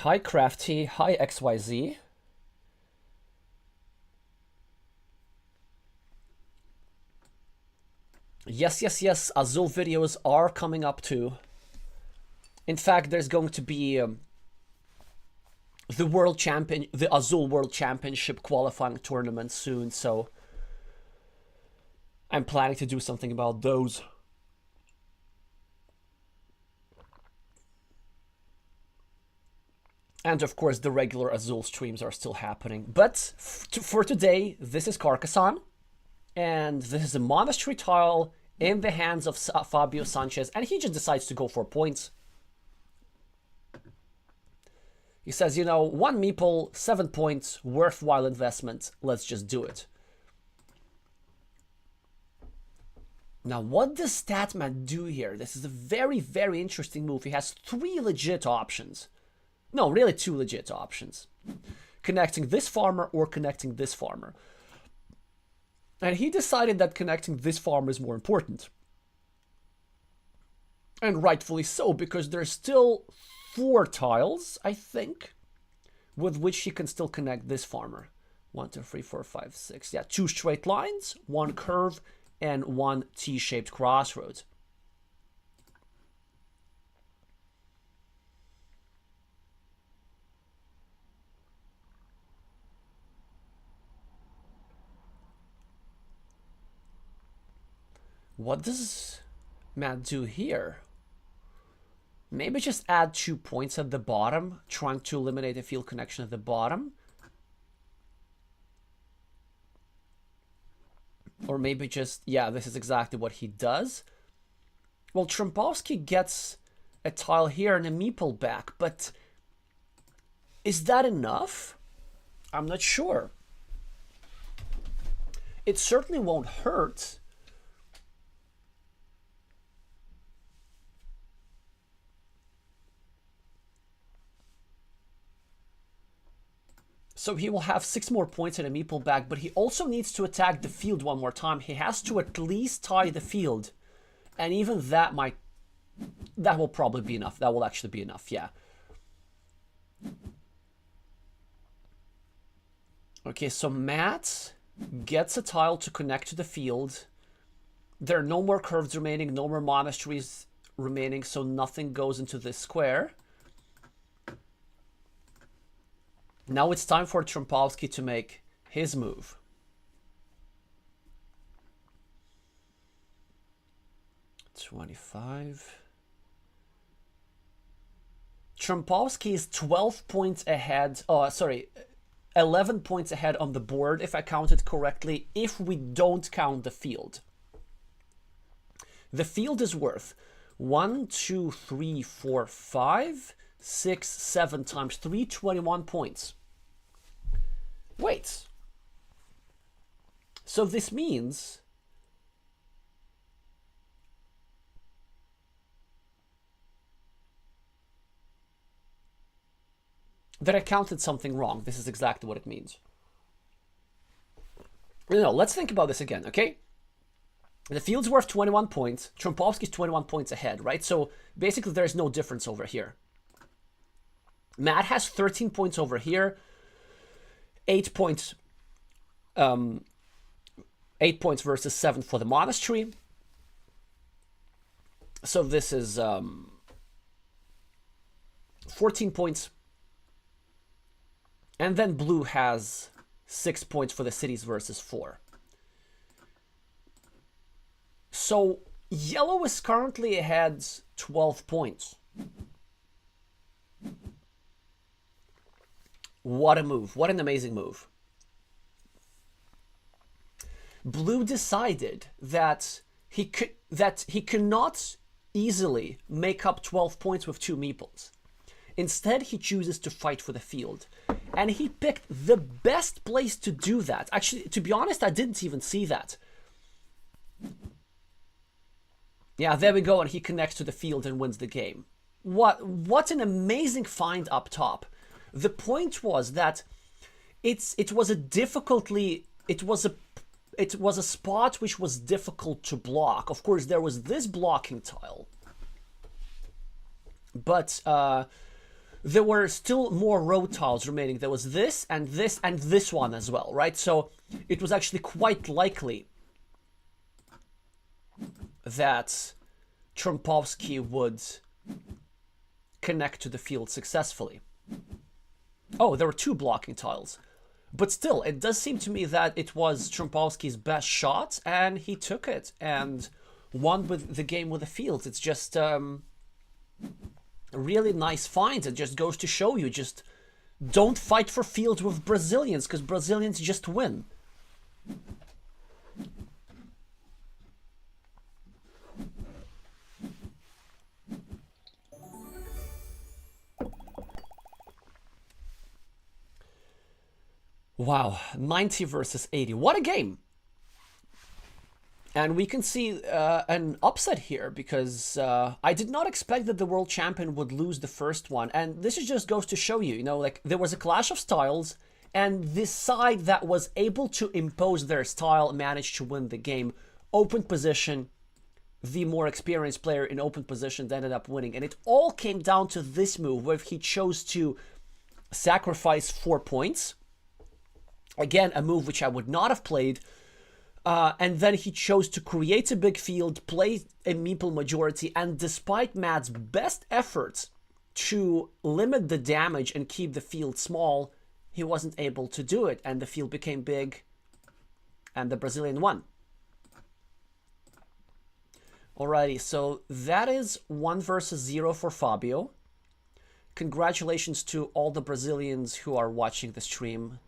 Hi Crafty, hi XYZ. Yes, Azul videos are coming up too. In fact, there's going to be the Azul World Championship qualifying tournament soon, so I'm planning to do something about those. And of course, the regular Azul streams are still happening. But for today, this is Carcassonne. And this is a monastery tile in the hands of Fabio Sanches. And he just decides to go for points. He says, you know, 1 meeple, 7 points, worthwhile investment. Let's just do it. Now, what does statmatt do here? This is a very, very interesting move. He has 3 legit options. No, really 2 legit options. Connecting this farmer or connecting this farmer. And he decided that connecting this farmer is more important. And rightfully so, because there's still 4 tiles, I think, with which he can still connect this farmer. 1, 2, 3, 4, 5, 6. Yeah, 2 straight lines, 1 curve, and 1 T-shaped crossroads. What does Matt do here? Maybe just add 2 points at the bottom, trying to eliminate a field connection at the bottom. Or maybe just, yeah, this is exactly what he does. Well, Trompowski gets a tile here and a meeple back, but is that enough? I'm not sure. It certainly won't hurt. So he will have 6 more points and a meeple back, but he also needs to attack the field 1 more time. He has to at least tie the field. And even that will probably be enough. That will actually be enough, yeah. Okay, so Matt gets a tile to connect to the field. There are no more curves remaining, no more monasteries remaining, so nothing goes into this square. Now it's time for Trompowski to make his move. $25. Trompowski is 12 points ahead. Oh, sorry, 11 points ahead on the board, if I counted correctly, if we don't count the field. The field is worth 1, 2, 3, 4, 5, 6, 7 times 3, 21 points. Wait. So this means that I counted something wrong. This is exactly what it means. No, let's think about this again, okay? The field's worth 21 points. Trompowski's 21 points ahead, right? So basically there's no difference over here. Matt has 13 points over here. 8 points. 8 points versus 7 for the monastery. So this is 14 points. And then blue has 6 points for the cities versus 4. So yellow is currently ahead 12 points. What a move. What an amazing move. Blue decided that he cannot easily make up 12 points with 2 meeples. Instead, he chooses to fight for the field. And he picked the best place to do that. Actually, to be honest, I didn't even see that. Yeah, there we go, and he connects to the field and wins the game. What an amazing find up top. The point was that it was a spot which was difficult to block. Of course, there was this blocking tile, but there were still more row tiles remaining. There was this and this and this one as well, right? So it was actually quite likely that Trompowski would connect to the field successfully. Oh, there were 2 blocking tiles. But still, it does seem to me that it was Trompowski's best shot, and he took it and won with the game with the field. It's just a really nice find. It just goes to show you, just don't fight for fields with Brazilians, because Brazilians just win. Wow, 90 versus 80. What a game! And we can see an upset here, because I did not expect that the world champion would lose the first one. And this just goes to show you, like there was a clash of styles, and this side that was able to impose their style managed to win the game. Open position, the more experienced player in open position ended up winning. And it all came down to this move, where he chose to sacrifice 4 points. Again, a move which I would not have played. And then he chose to create a big field, play a meeple majority, and despite Matt's best efforts to limit the damage and keep the field small, he wasn't able to do it, and the field became big, and the Brazilian won. Alrighty, so that is 1 versus 0 for Fabio. Congratulations to all the Brazilians who are watching the stream.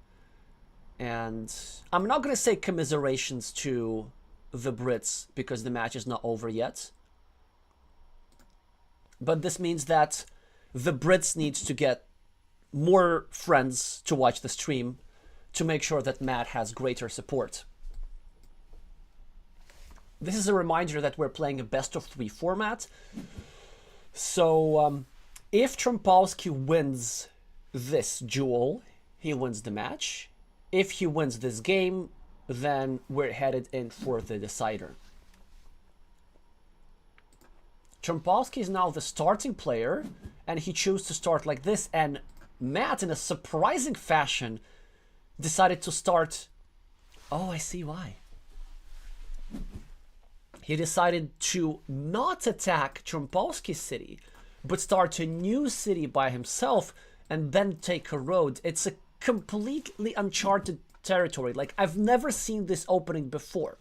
And I'm not going to say commiserations to the Brits, because the match is not over yet. But this means that the Brits need to get more friends to watch the stream to make sure that Matt has greater support. This is a reminder that we're playing a best-of-3 format. So if Trompowski wins this duel, he wins the match. If he wins this game, then we're headed in for the decider. Trompowski is now the starting player, and he chose to start like this, and Matt, in a surprising fashion, decided to start... Oh, I see why. He decided to not attack Trompowski's city, but start a new city by himself, and then take a road. It's a completely uncharted territory. Like, I've never seen this opening before.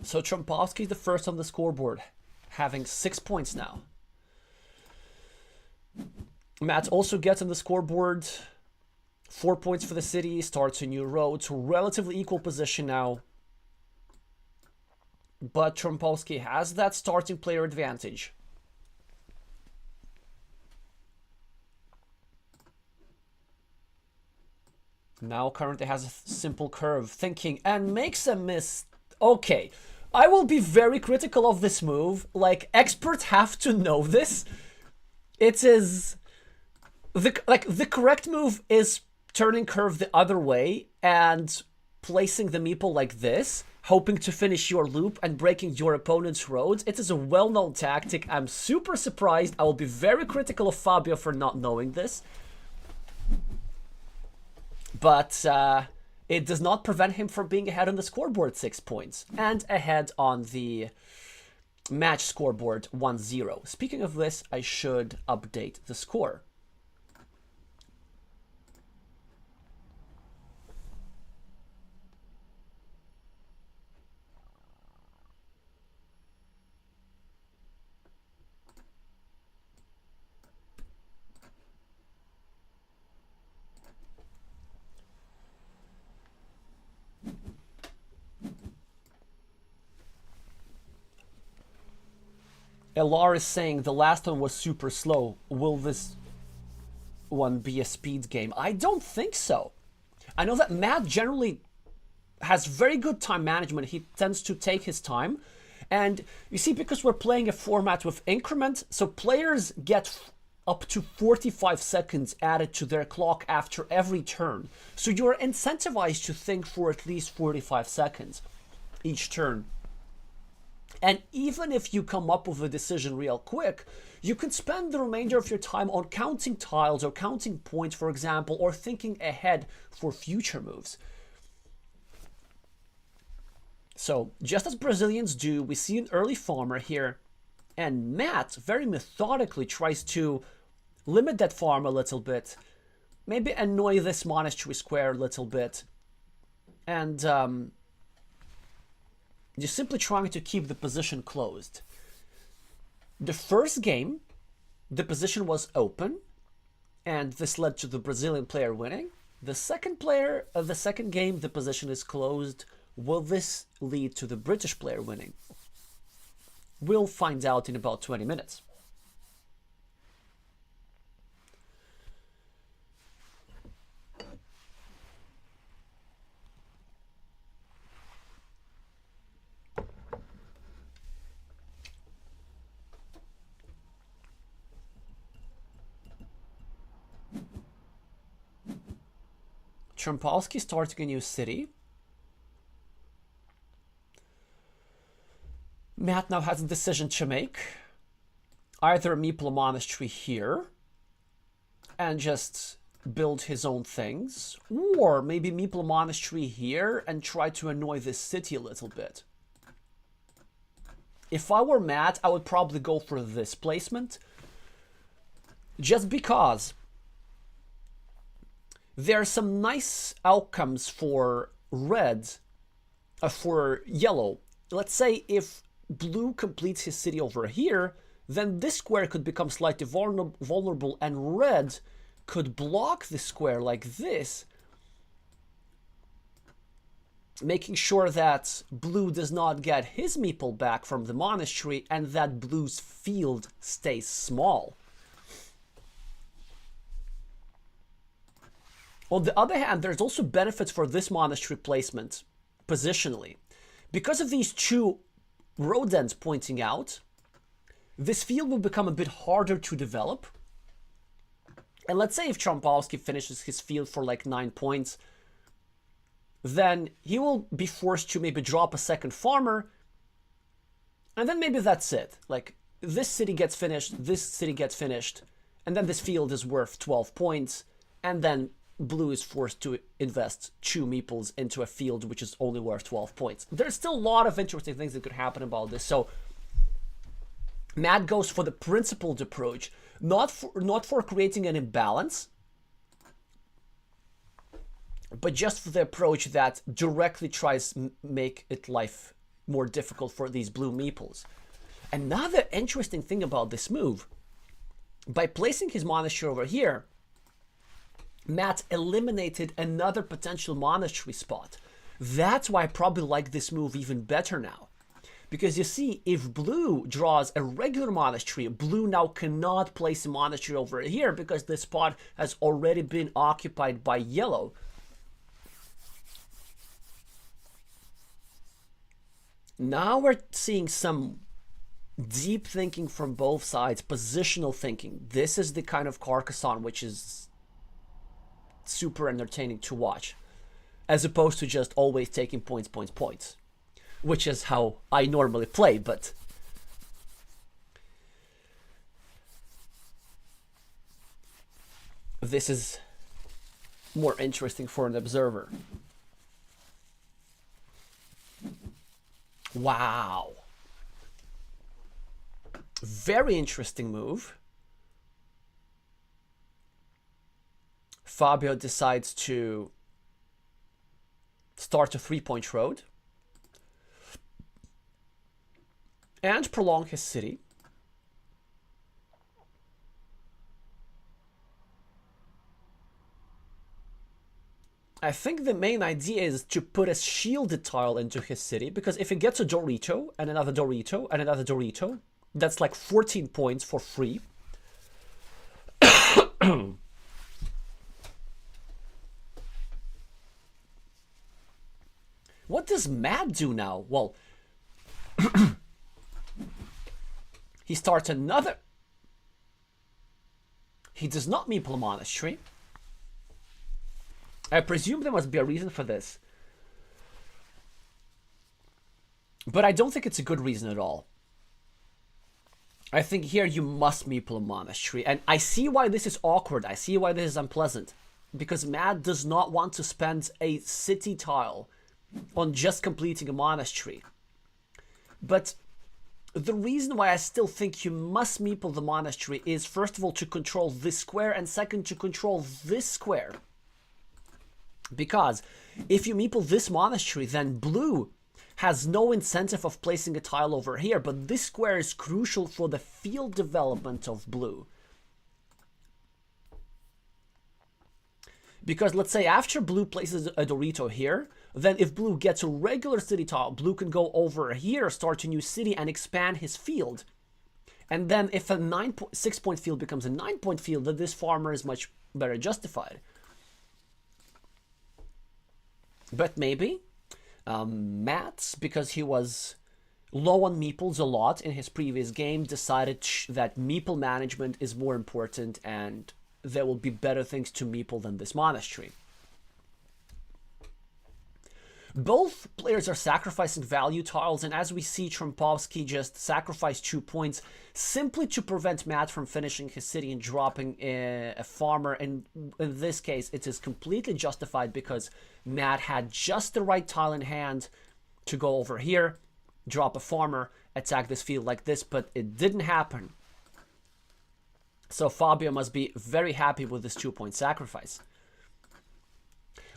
So Trompowski, the first on the scoreboard, having 6 points now. Matt also gets on the scoreboard, 4 points for the city, starts a new road, so relatively equal position now. But Trompowski has that starting player advantage. Now currently has a simple curve, thinking, and makes a miss. Okay, I will be very critical of this move. Like, experts have to know this. It is... the correct move is turning curve the other way and placing the meeple like this, hoping to finish your loop and breaking your opponent's roads. It is a well-known tactic. I'm super surprised. I will be very critical of Fabio for not knowing this. But it does not prevent him from being ahead on the scoreboard 6 points and ahead on the match scoreboard 1-0. Speaking of this, I should update the score. LR is saying the last one was super slow. Will this one be a speed game? I don't think so. I know that Matt generally has very good time management. He tends to take his time. And you see, because we're playing a format with increment, so players get up to 45 seconds added to their clock after every turn. So you're incentivized to think for at least 45 seconds each turn. And even if you come up with a decision real quick, you can spend the remainder of your time on counting tiles or counting points, for example, or thinking ahead for future moves. So, just as Brazilians do, we see an early farmer here, and Matt very methodically tries to limit that farm a little bit, maybe annoy this monastery square a little bit, and just simply trying to keep the position closed. The first game, the position was open, and this led to the Brazilian player winning. The second game, the position is closed. Will this lead to the British player winning? We'll find out in about 20 minutes. Trompowski starting a new city. Matt now has a decision to make. Either a meeple monastery here and just build his own things, or maybe meeple monastery here and try to annoy this city a little bit. If I were Matt, I would probably go for this placement, just because there are some nice outcomes for red, for yellow. Let's say if blue completes his city over here, then this square could become slightly vulnerable, and red could block the square like this, making sure that blue does not get his meeple back from the monastery and that blue's field stays small. On the other hand, there's also benefits for this monastery placement, positionally. Because of these two road ends pointing out, this field will become a bit harder to develop. And let's say if Trompowski finishes his field for like 9 points, then he will be forced to maybe drop a second farmer, and then maybe that's it. Like, this city gets finished, And then this field is worth 12 points, and then blue is forced to invest 2 meeples into a field which is only worth 12 points. There's still a lot of interesting things that could happen about this. So Matt goes for the principled approach, not for creating an imbalance, but just for the approach that directly tries to make it life more difficult for these blue meeples. Another interesting thing about this move, by placing his monastery over here, Matt eliminated another potential monastery spot. That's why I probably like this move even better now. Because you see, if blue draws a regular monastery, blue now cannot place a monastery over here because this spot has already been occupied by yellow. Now we're seeing some deep thinking from both sides, positional thinking. This is the kind of Carcassonne which is super entertaining to watch, as opposed to just always taking points, which is how I normally play, but this is more interesting for an observer. Wow. Very interesting move. Fabio decides to start a 3-point road and prolong his city. I think the main idea is to put a shielded tile into his city, because if he gets a Dorito and another Dorito and another Dorito, that's like 14 points for free. What does Matt do now? Well, he starts another. He does not meeple a monastery. I presume there must be a reason for this. But I don't think it's a good reason at all. I think here you must meeple a monastery. And I see why this is awkward. I see why this is unpleasant. Because Matt does not want to spend a city tile on just completing a monastery. But the reason why I still think you must meeple the monastery is, first of all, to control this square, and second, to control this square. Because if you meeple this monastery, then blue has no incentive of placing a tile over here, but this square is crucial for the field development of blue. Because let's say after blue places a Dorito here, then if blue gets a regular city tile, blue can go over here, start a new city, and expand his field. And then if a 6-point field becomes a 9-point field, then this farmer is much better justified. But maybe Matt, because he was low on meeples a lot in his previous game, decided that meeple management is more important and there will be better things to meeple than this monastery. Both players are sacrificing value tiles, and as we see, Trompowski just sacrificed 2 points simply to prevent Matt from finishing his city and dropping a farmer. And in this case, it is completely justified because Matt had just the right tile in hand to go over here, drop a farmer, attack this field like this, but it didn't happen. So Fabio must be very happy with this 2-point sacrifice.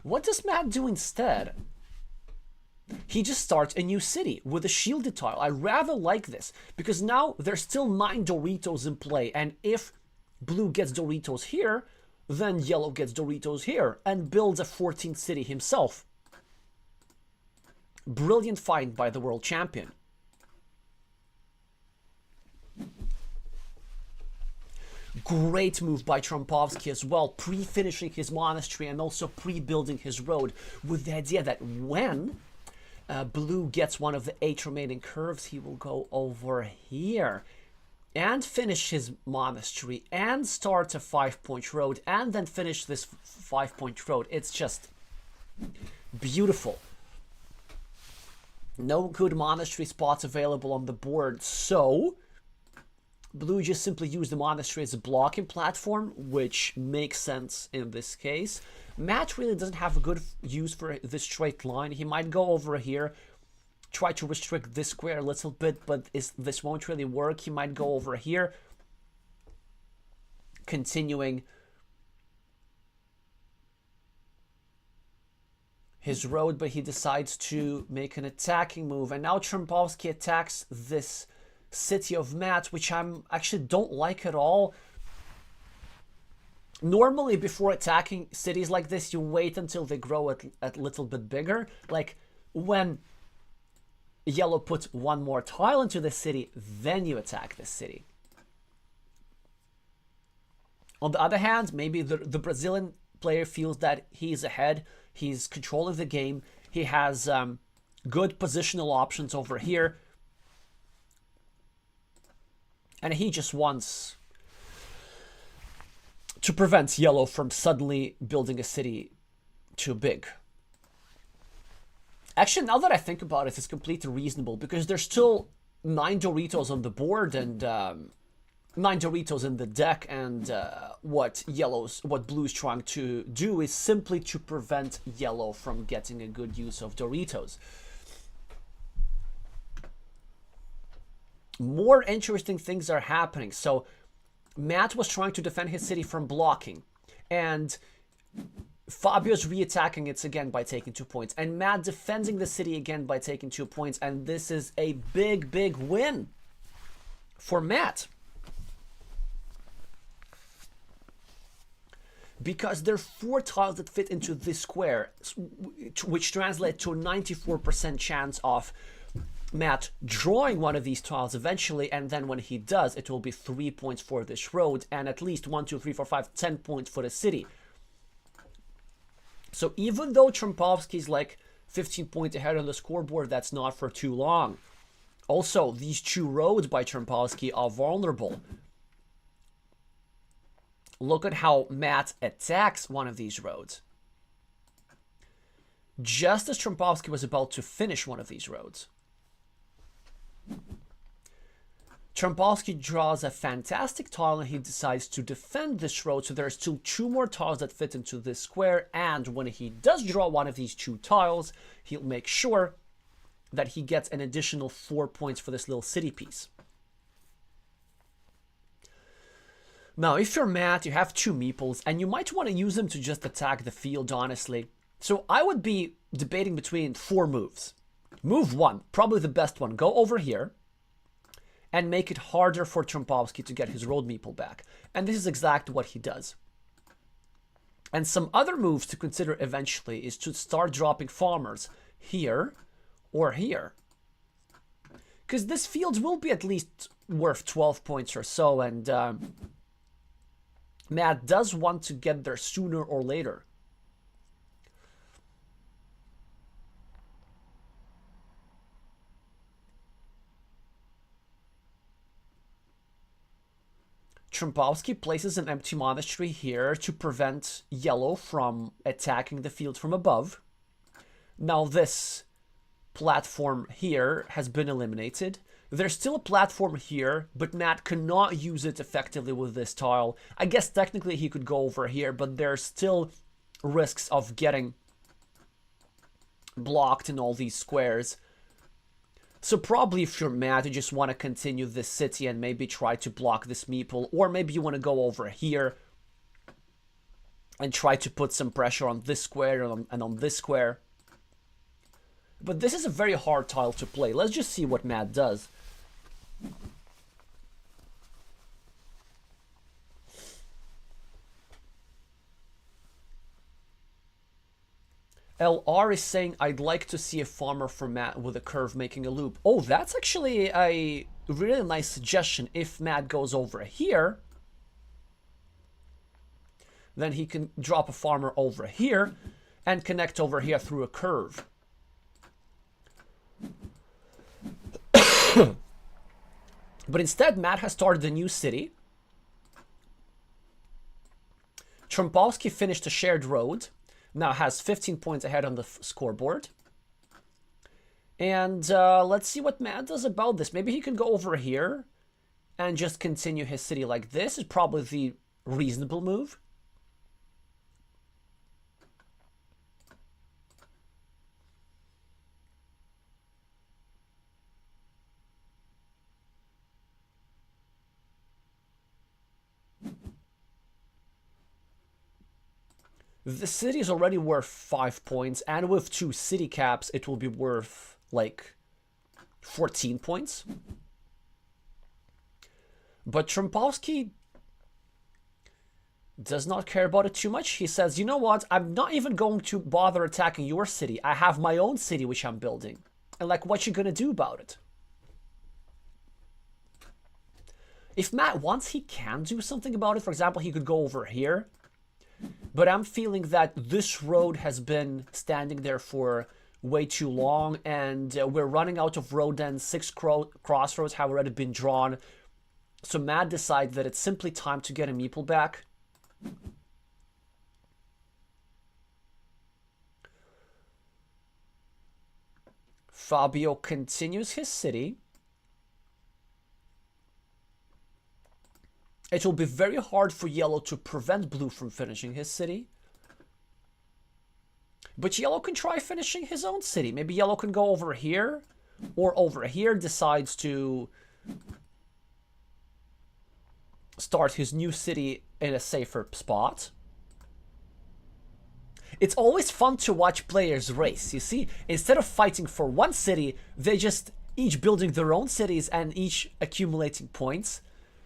What does Matt do instead? He just starts a new city with a shielded tile. I rather like this, because now there's still 9 Doritos in play, and if blue gets Doritos here, then yellow gets Doritos here, and builds a 14th city himself. Brilliant find by the world champion. Great move by Trompowski as well, pre-finishing his monastery and also pre-building his road, with the idea that when blue gets one of the 8 remaining curves, he will go over here and finish his monastery and start a 5-point road and then finish this 5-point road. It's just beautiful. No good monastery spots available on the board, so Blue just simply used the monastery as a blocking platform, which makes sense in this case. Matt really doesn't have a good use for this straight line. He might go over here, try to restrict this square a little bit, but this won't really work. He might go over here, continuing his road, but he decides to make an attacking move. And now Trompowski attacks this city of Matt, which I'm actually don't like at all. Normally, before attacking cities like this, you wait until they grow a little bit bigger. Like when yellow puts one more tile into the city, then you attack this city. On the other hand, maybe the Brazilian player feels that he's ahead, he's controlling the game, he has good positional options over here, and he just wants to prevent yellow from suddenly building a city too big. Actually, now that I think about it, it's completely reasonable, because there's still 9 Doritos on the board and 9 Doritos in the deck, and what blue's trying to do is simply to prevent yellow from getting a good use of Doritos. More interesting things are happening. So Matt was trying to defend his city from blocking, and Fabio's re-attacking it again by taking 2 points, and Matt defending the city again by taking 2 points, and this is a big win for Matt, because there are 4 tiles that fit into this square, which translate to a 94% chance of Matt drawing one of these tiles eventually, and then when he does, it will be 3 points for this road, and at least 1, 2, 3, 4, 5, 10 points for the city. So even though Trompowski's like 15 points ahead on the scoreboard, that's not for too long. Also, these 2 roads by Trompowski are vulnerable. Look at how Matt attacks one of these roads, just as Trompowski was about to finish one of these roads. Trompowski draws a fantastic tile, and he decides to defend this road, so there are still 2 more tiles that fit into this square, and when he does draw one of these 2 tiles, he'll make sure that he gets an additional 4 points for this little city piece. Now, if you're Matt, you have 2 meeples, and you might want to use them to just attack the field, honestly. So I would be debating between 4 moves. Move 1, probably the best one, go over here and make it harder for Trompowski to get his road meeple back. And this is exactly what he does. And some other moves to consider eventually is to start dropping farmers here or here, because this field will be at least worth 12 points or so, and Matt does want to get there sooner or later. Trompowski places an empty monastery here to prevent yellow from attacking the field from above. Now this platform here has been eliminated. There's still a platform here, but Matt cannot use it effectively with this tile. I guess technically he could go over here, but there's still risks of getting blocked in all these squares. So probably if you're Matt, you just want to continue this city and maybe try to block this meeple, or maybe you want to go over here and try to put some pressure on this square and on this square. But this is a very hard tile to play. Let's just see what Matt does. LR is saying, I'd like to see a farmer for Matt with a curve making a loop. Oh, that's actually a really nice suggestion. If Matt goes over here, then he can drop a farmer over here and connect over here through a curve. But instead, Matt has started a new city. Trompowski finished a shared road. Now has 15 points ahead on the scoreboard. And let's see what Matt does about this. Maybe he can go over here and just continue his city like this is probably the reasonable move. The city is already worth 5 points, and with 2 city caps, it will be worth like 14 points. But Trompowski does not care about it too much. He says, you know what, I'm not even going to bother attacking your city. I have my own city which I'm building. And like, what you gonna do about it? If Matt wants, he can do something about it. For example, he could go over here. But I'm feeling that this road has been standing there for way too long, and we're running out of road ends. 6 crossroads have already been drawn. So Matt decides that it's simply time to get a meeple back. Fabio continues his city. It will be very hard for Yellow to prevent Blue from finishing his city. But Yellow can try finishing his own city. Maybe Yellow can go over here, or over here decides to start his new city in a safer spot. It's always fun to watch players race. You see, instead of fighting for one city, they just each building their own cities and each accumulating points.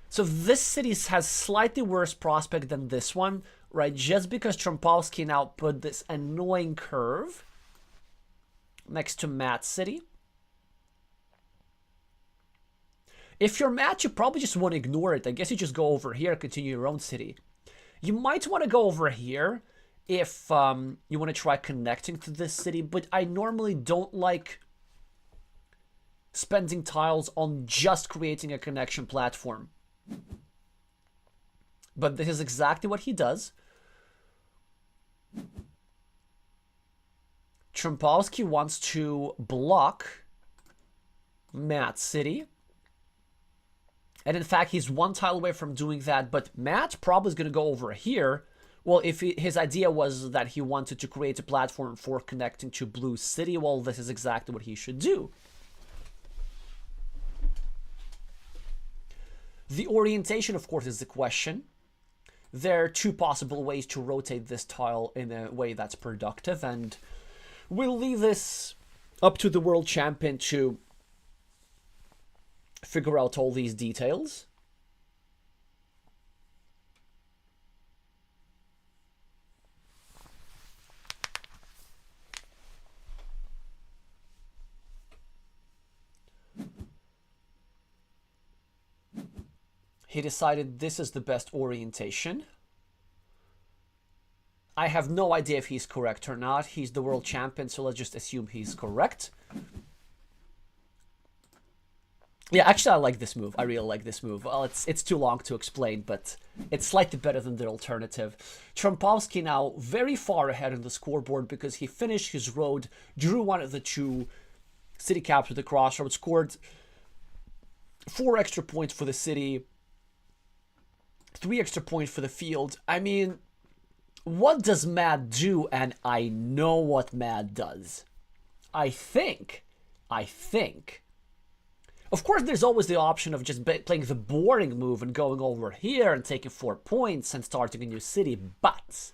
So this city has slightly worse prospect than this one, right? Just because Trompowski now put this annoying curve next to Matt's city. If you're Matt, you probably just want to ignore it. I guess you just go over here and continue your own city. You might want to go over here if you want to try connecting to this city, but I normally don't like spending tiles on just creating a connection platform. But this is exactly what he does. Trompowski wants to block Matt's city. And in fact, he's 1 tile away from doing that. But Matt probably is going to go over here. Well, if his idea was that he wanted to create a platform for connecting to Blue's city, well, this is exactly what he should do. The orientation, of course, is the question. There are 2 possible ways to rotate this tile in a way that's productive, and we'll leave this up to the world champion to figure out all these details. He decided this is the best orientation. I have no idea if he's correct or not. He's the world champion, so let's just assume he's correct. Yeah, actually, I like this move. I really like this move. Well, it's too long to explain, but it's slightly better than the alternative. Trompowski now very far ahead on the scoreboard because he finished his road, drew one of the 2 city caps with the crossroads, scored 4 extra points for the city, 3 extra points for the field. I mean, what does Matt do? And I know what Matt does. I think. Of course, there's always the option of just playing the boring move and going over here and taking 4 points and starting a new city. But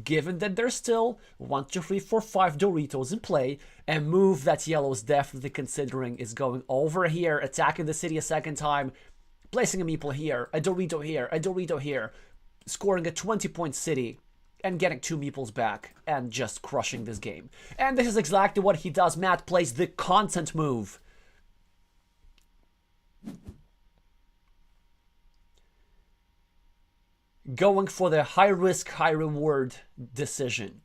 given that there's still 1, 2, 3, 4, 5 Doritos in play, a move that Yellow is definitely considering is going over here, attacking the city a second time, placing a meeple here, a Dorito here, scoring a 20-point city, and getting 2 meeples back, and just crushing this game. And this is exactly what he does. Matt plays the content move. Going for the high-risk, high-reward decision.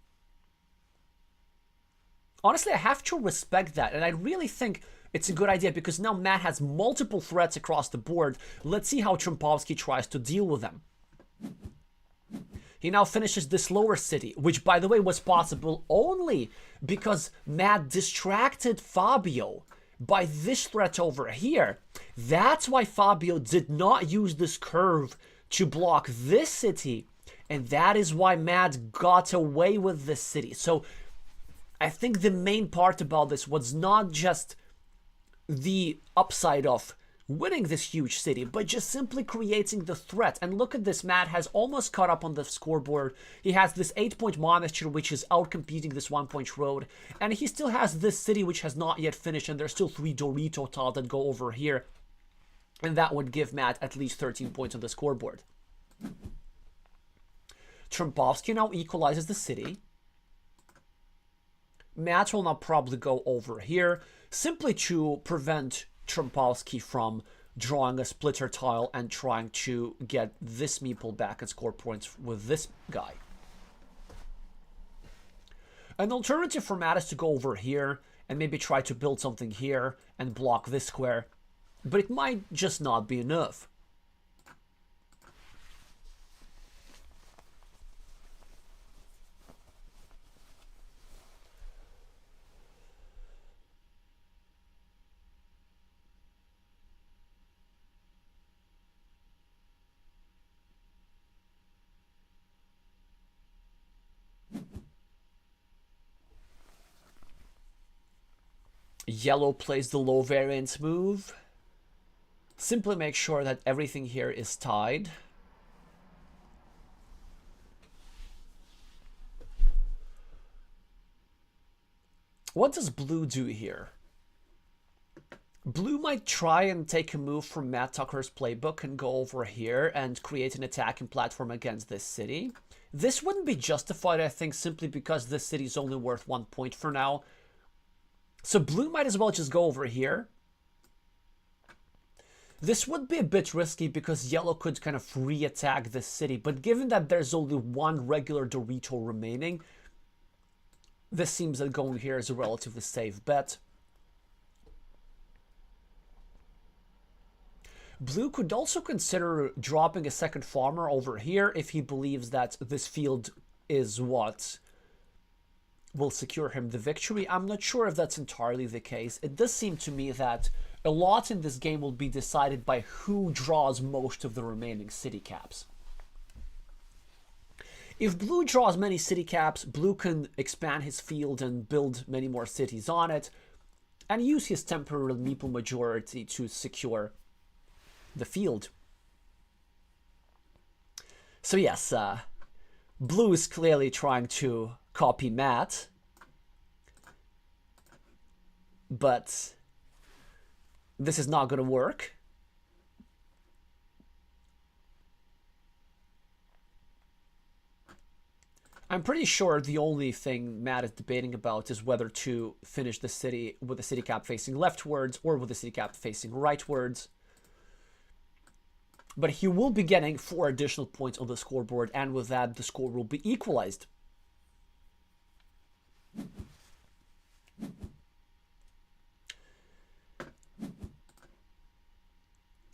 Honestly, I have to respect that, and I really think it's a good idea because now Matt has multiple threats across the board. Let's see how Trompowski tries to deal with them. He now finishes this lower city, which, by the way, was possible only because Matt distracted Fabio by this threat over here. That's why Fabio did not use this curve to block this city, and that is why Matt got away with this city. So I think the main part about this was not just the upside of winning this huge city, but just simply creating the threat. And look at this, Matt has almost caught up on the scoreboard. He has this 8-point monastery, which is outcompeting this 1-point road, and he still has this city, which has not yet finished, and there's still 3 Dorito tiles that go over here, and that would give Matt at least 13 points on the scoreboard. Trompowski now equalizes the city. Matt will now probably go over here, simply to prevent Trompowski from drawing a splitter tile and trying to get this meeple back and score points with this guy. An alternative for Matt is to go over here and maybe try to build something here and block this square, but it might just not be enough. Yellow plays the low variance move. Simply make sure that everything here is tied. What does blue do here? Blue might try and take a move from Matt Tucker's playbook and go over here and create an attacking platform against this city. This wouldn't be justified, I think, simply because this city is only worth 1 point for now. So blue might as well just go over here. This would be a bit risky because yellow could kind of re-attack this city, but given that there's only 1 regular Dorito remaining, this seems that going here is a relatively safe bet. Blue could also consider dropping a second farmer over here if he believes that this field is what will secure him the victory. I'm not sure if that's entirely the case. It does seem to me that a lot in this game will be decided by who draws most of the remaining city caps. If blue draws many city caps, blue can expand his field and build many more cities on it, and use his temporary meeple majority to secure the field. So yes, blue is clearly trying to copy Matt, but this is not going to work. I'm pretty sure the only thing Matt is debating about is whether to finish the city with the city cap facing leftwards or with the city cap facing rightwards. But he will be getting 4 additional points on the scoreboard, and with that the score will be equalized.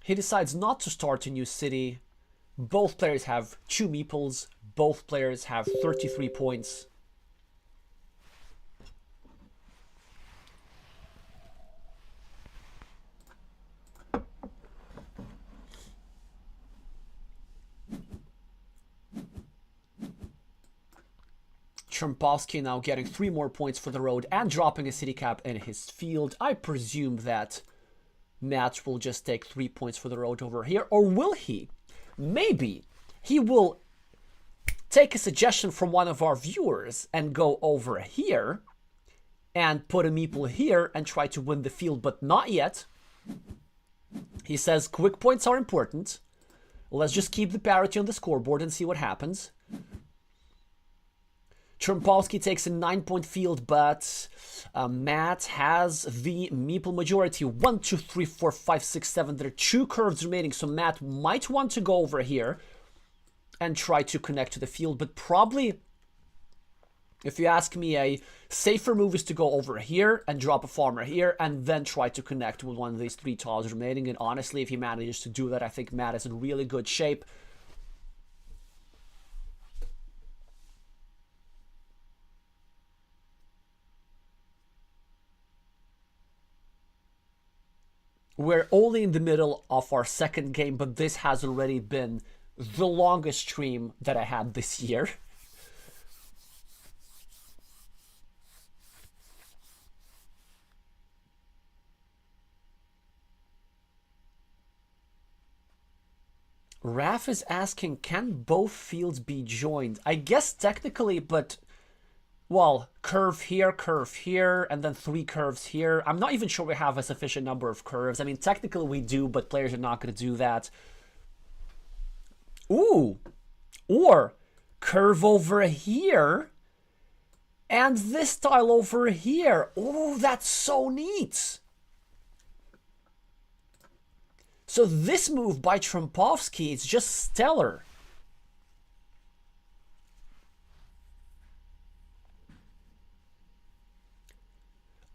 He decides not to start a new city. Both players have 2 meeples. Both players have 33 points. Trompowski now getting 3 more points for the road and dropping a city cap in his field. I presume that Matt will just take 3 points for the road over here, or will he? Maybe he will take a suggestion from one of our viewers and go over here and put a meeple here and try to win the field, but not yet. He says quick points are important. Let's just keep the parity on the scoreboard and see what happens. Trompowski takes a 9-point field, but Matt has the meeple majority. 1, 2, 3, 4, 5, 6, 7. There are 2 curves remaining, so Matt might want to go over here and try to connect to the field, but probably, if you ask me, a safer move is to go over here and drop a farmer here and then try to connect with one of these 3 tiles remaining. And honestly, if he manages to do that, I think Matt is in really good shape. We're only in the middle of our second game, but this has already been the longest stream that I had this year. Raf is asking, can both fields be joined? I guess technically, but... well, curve here, and then 3 curves here. I'm not even sure we have a sufficient number of curves. I mean, technically we do, but players are not going to do that. Ooh! Or curve over here, and this tile over here. Ooh, that's so neat! So this move by Trompowski is just stellar.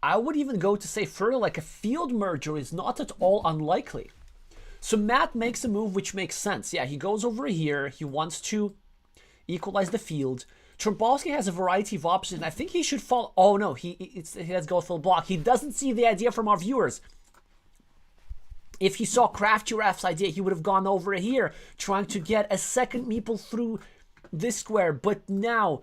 I would even go to say further, like a field merger is not at all unlikely. So Matt makes a move which makes sense. Yeah, he goes over here. He wants to equalize the field. Trompowski has a variety of options. I think he should fall. Oh no, he has go full block. He doesn't see the idea from our viewers. If he saw Craft Giraffe's idea, he would have gone over here, trying to get a second meeple through this square. But now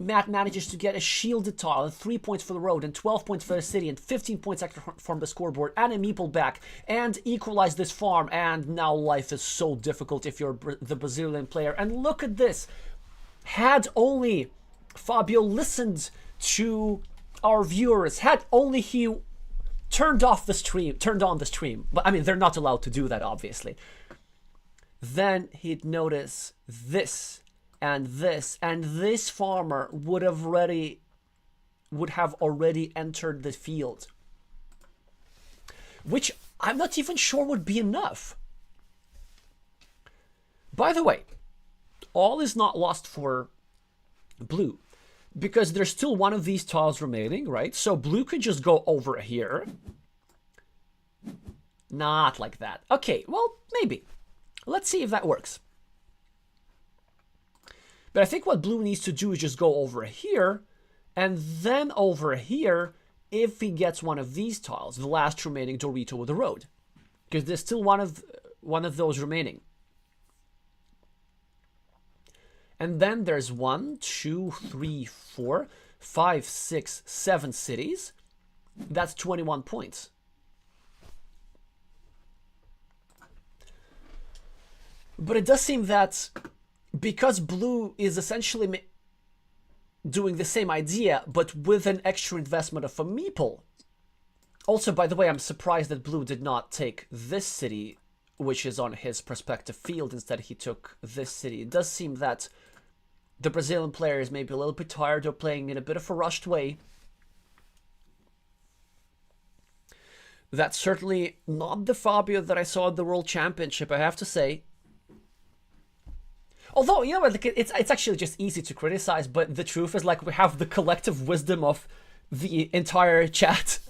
Matt manages to get a shielded tile and 3 points for the road and 12 points for the city and 15 points extra from the scoreboard and a meeple back and equalize this farm. And now life is so difficult if you're the Brazilian player. And look at this. Had only Fabio listened to our viewers, had only he turned on the stream, but I mean, they're not allowed to do that, obviously, then he'd notice this, and this farmer would have already entered the field, which I'm not even sure would be enough. By the way, all is not lost for blue, because there's still one of these tiles remaining, right? So blue could just go over here. Not like that. Okay, well, maybe. Let's see if that works. But I think what blue needs to do is just go over here, and then over here, if he gets one of these tiles, the last remaining Dorito with the road. Because there's still one of those remaining. And then there's 1, 2, 3, 4, 5, 6, 7 cities. That's 21 points. But it does seem that because blue is essentially doing the same idea, but with an extra investment of a meeple. Also, by the way, I'm surprised that blue did not take this city, which is on his prospective field. Instead, he took this city. It does seem that the Brazilian players may be a little bit tired of playing in a bit of a rushed way. That's certainly not the Fabio that I saw at the World Championship, I have to say. Although, you know what, like, it's actually just easy to criticize, but the truth is, like, we have the collective wisdom of the entire chat.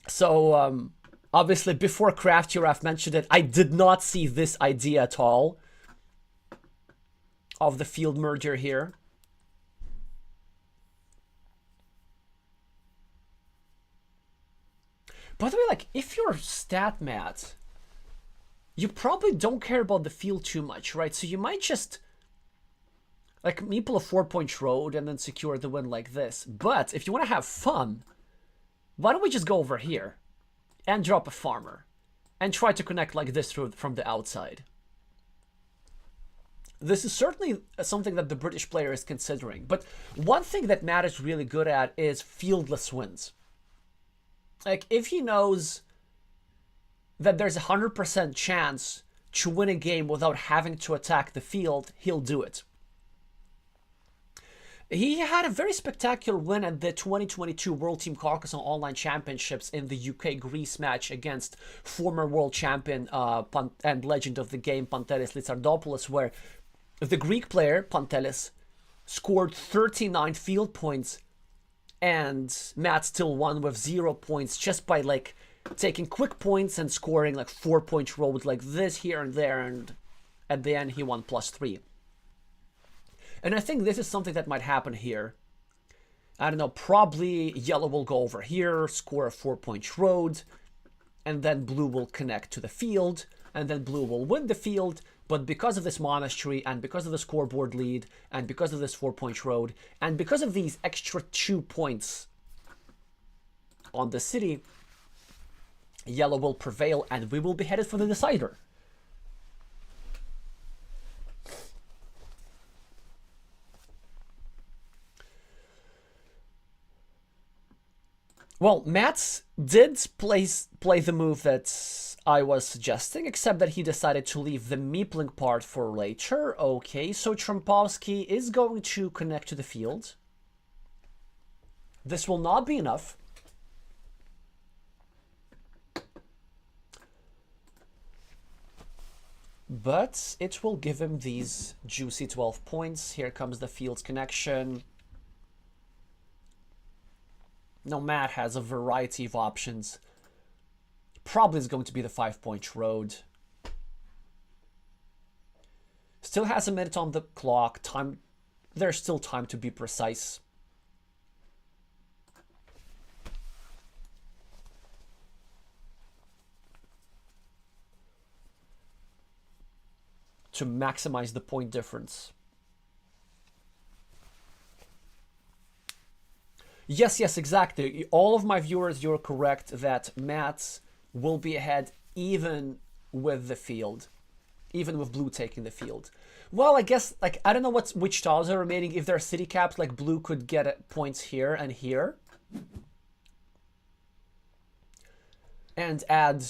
So, obviously, before Craft Giraffe mentioned it, I did not see this idea at all of the field merger here. By the way, like, if you're statmatt, you probably don't care about the field too much, right? So you might just, like, meeple a 4-point road and then secure the win like this. But if you want to have fun, why don't we just go over here and drop a farmer and try to connect like this from the outside? This is certainly something that the British player is considering. But one thing that Matt is really good at is fieldless wins. Like, if he knows that there's a 100% chance to win a game without having to attack the field, he'll do it. He had a very spectacular win at the 2022 World Team Carcassonne Online Championships in the UK-Greece match against former world champion and legend of the game, Pantelis Litsardopoulos, where the Greek player, Pantelis, scored 39 field points, and Matt still won with 0 points just by, like, taking quick points and scoring, like, 4-point roads like this here and there, and at the end he won +3. And I think this is something that might happen here. I don't know, probably yellow will go over here, score a 4-point road, and then blue will connect to the field, and then blue will win the field. But because of this monastery, and because of the scoreboard lead, and because of this 4-point road, and because of these extra 2 points on the city, yellow will prevail, and we will be headed for the decider. Well, Mats did play the move that I was suggesting, except that he decided to leave the meepling part for later. Okay, so Trompowski is going to connect to the field. This will not be enough. But it will give him these juicy 12 points. Here comes the field's connection. Now Matt has a variety of options. Probably is going to be the 5-point road. Still has a minute on the clock. Time. There's still time to be precise. To maximize the point difference. Yes, exactly. All of my viewers, you're correct that Matt will be ahead even with the field. Even with blue taking the field. Well, I guess, like, I don't know which tiles are remaining. If they're city capped, like, blue could get points here and here. And add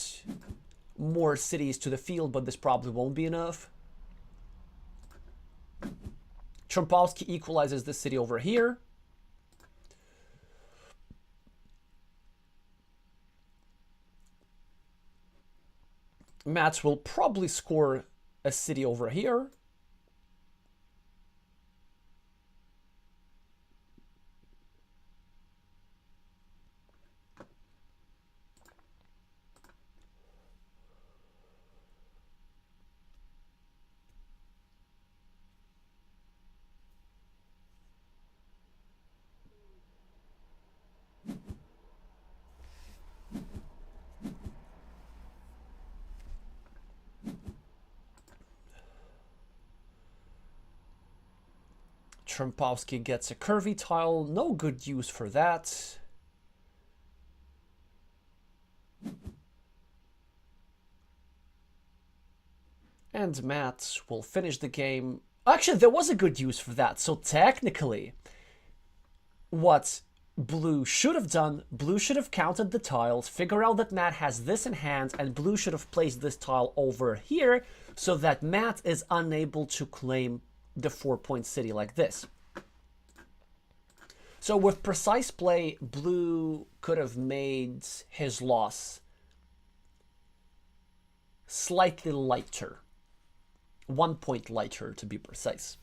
more cities to the field, but this probably won't be enough. Trompowski equalizes the city over here. Mats will probably score a city over here. Trompowski gets a curvy tile, no good use for that. And Matt will finish the game. Actually, there was a good use for that. So technically, what blue should have done, blue should have counted the tiles, figure out that Matt has this in hand, and blue should have placed this tile over here so that Matt is unable to claim the 4-point city like this. So with precise play, blue could have made his loss slightly lighter. 1 point lighter, to be precise.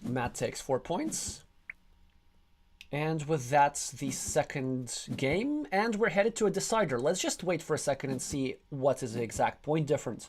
Matt takes 4 points. And with that, the second game. And we're headed to a decider. Let's just wait for a second and see what is the exact point difference.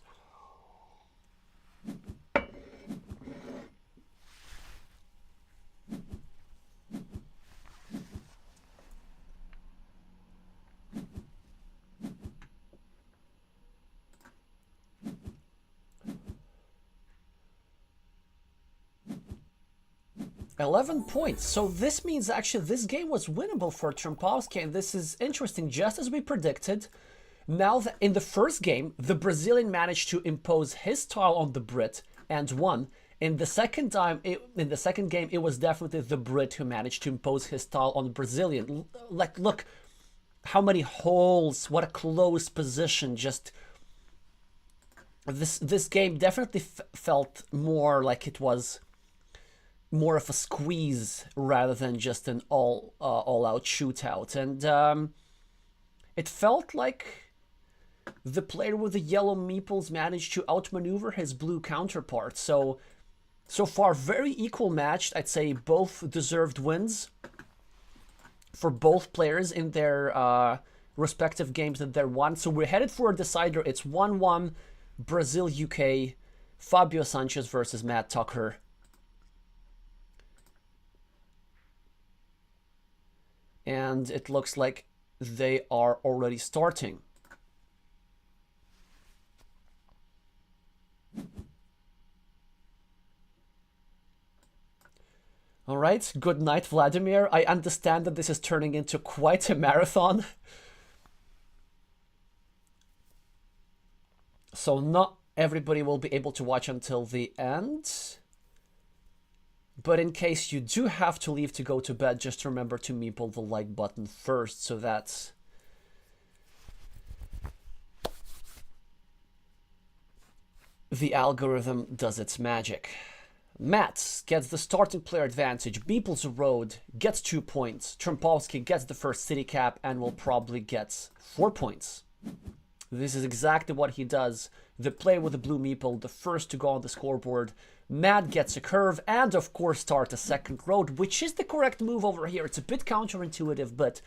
$11 points. So this means actually this game was winnable for Trompowski, and this is interesting, just as we predicted. Now that in the first game, the Brazilian managed to impose his tile on the Brit and won. In the second game, it was definitely the Brit who managed to impose his tile on the Brazilian. Like, look, how many holes, what a close position. Just this game definitely felt more like it was more of a squeeze rather than just an all-out shootout. And it felt like the player with the yellow meeples managed to outmaneuver his blue counterpart. So far, very equal match. I'd say both deserved wins. for both players in their respective games that they're won. So we're headed for a decider. It's 1-1, Brazil, UK, Fabio Sanches versus Matt Tucker. And it looks like they are already starting. All right, good night, Vladimir. I understand that this is turning into quite a marathon. So not everybody will be able to watch until the end. But in case you do have to leave to go to bed, just remember to meeple the like button first, so that the algorithm does its magic. Matt gets the starting player advantage, meeples a road, gets 2 points. Trompowski gets the first city cap and will probably get 4 points. This is exactly what he does. The play with the blue meeple, the first to go on the scoreboard. Matt gets a curve and of course start a second road, which is the correct move over here. It's a bit counterintuitive, but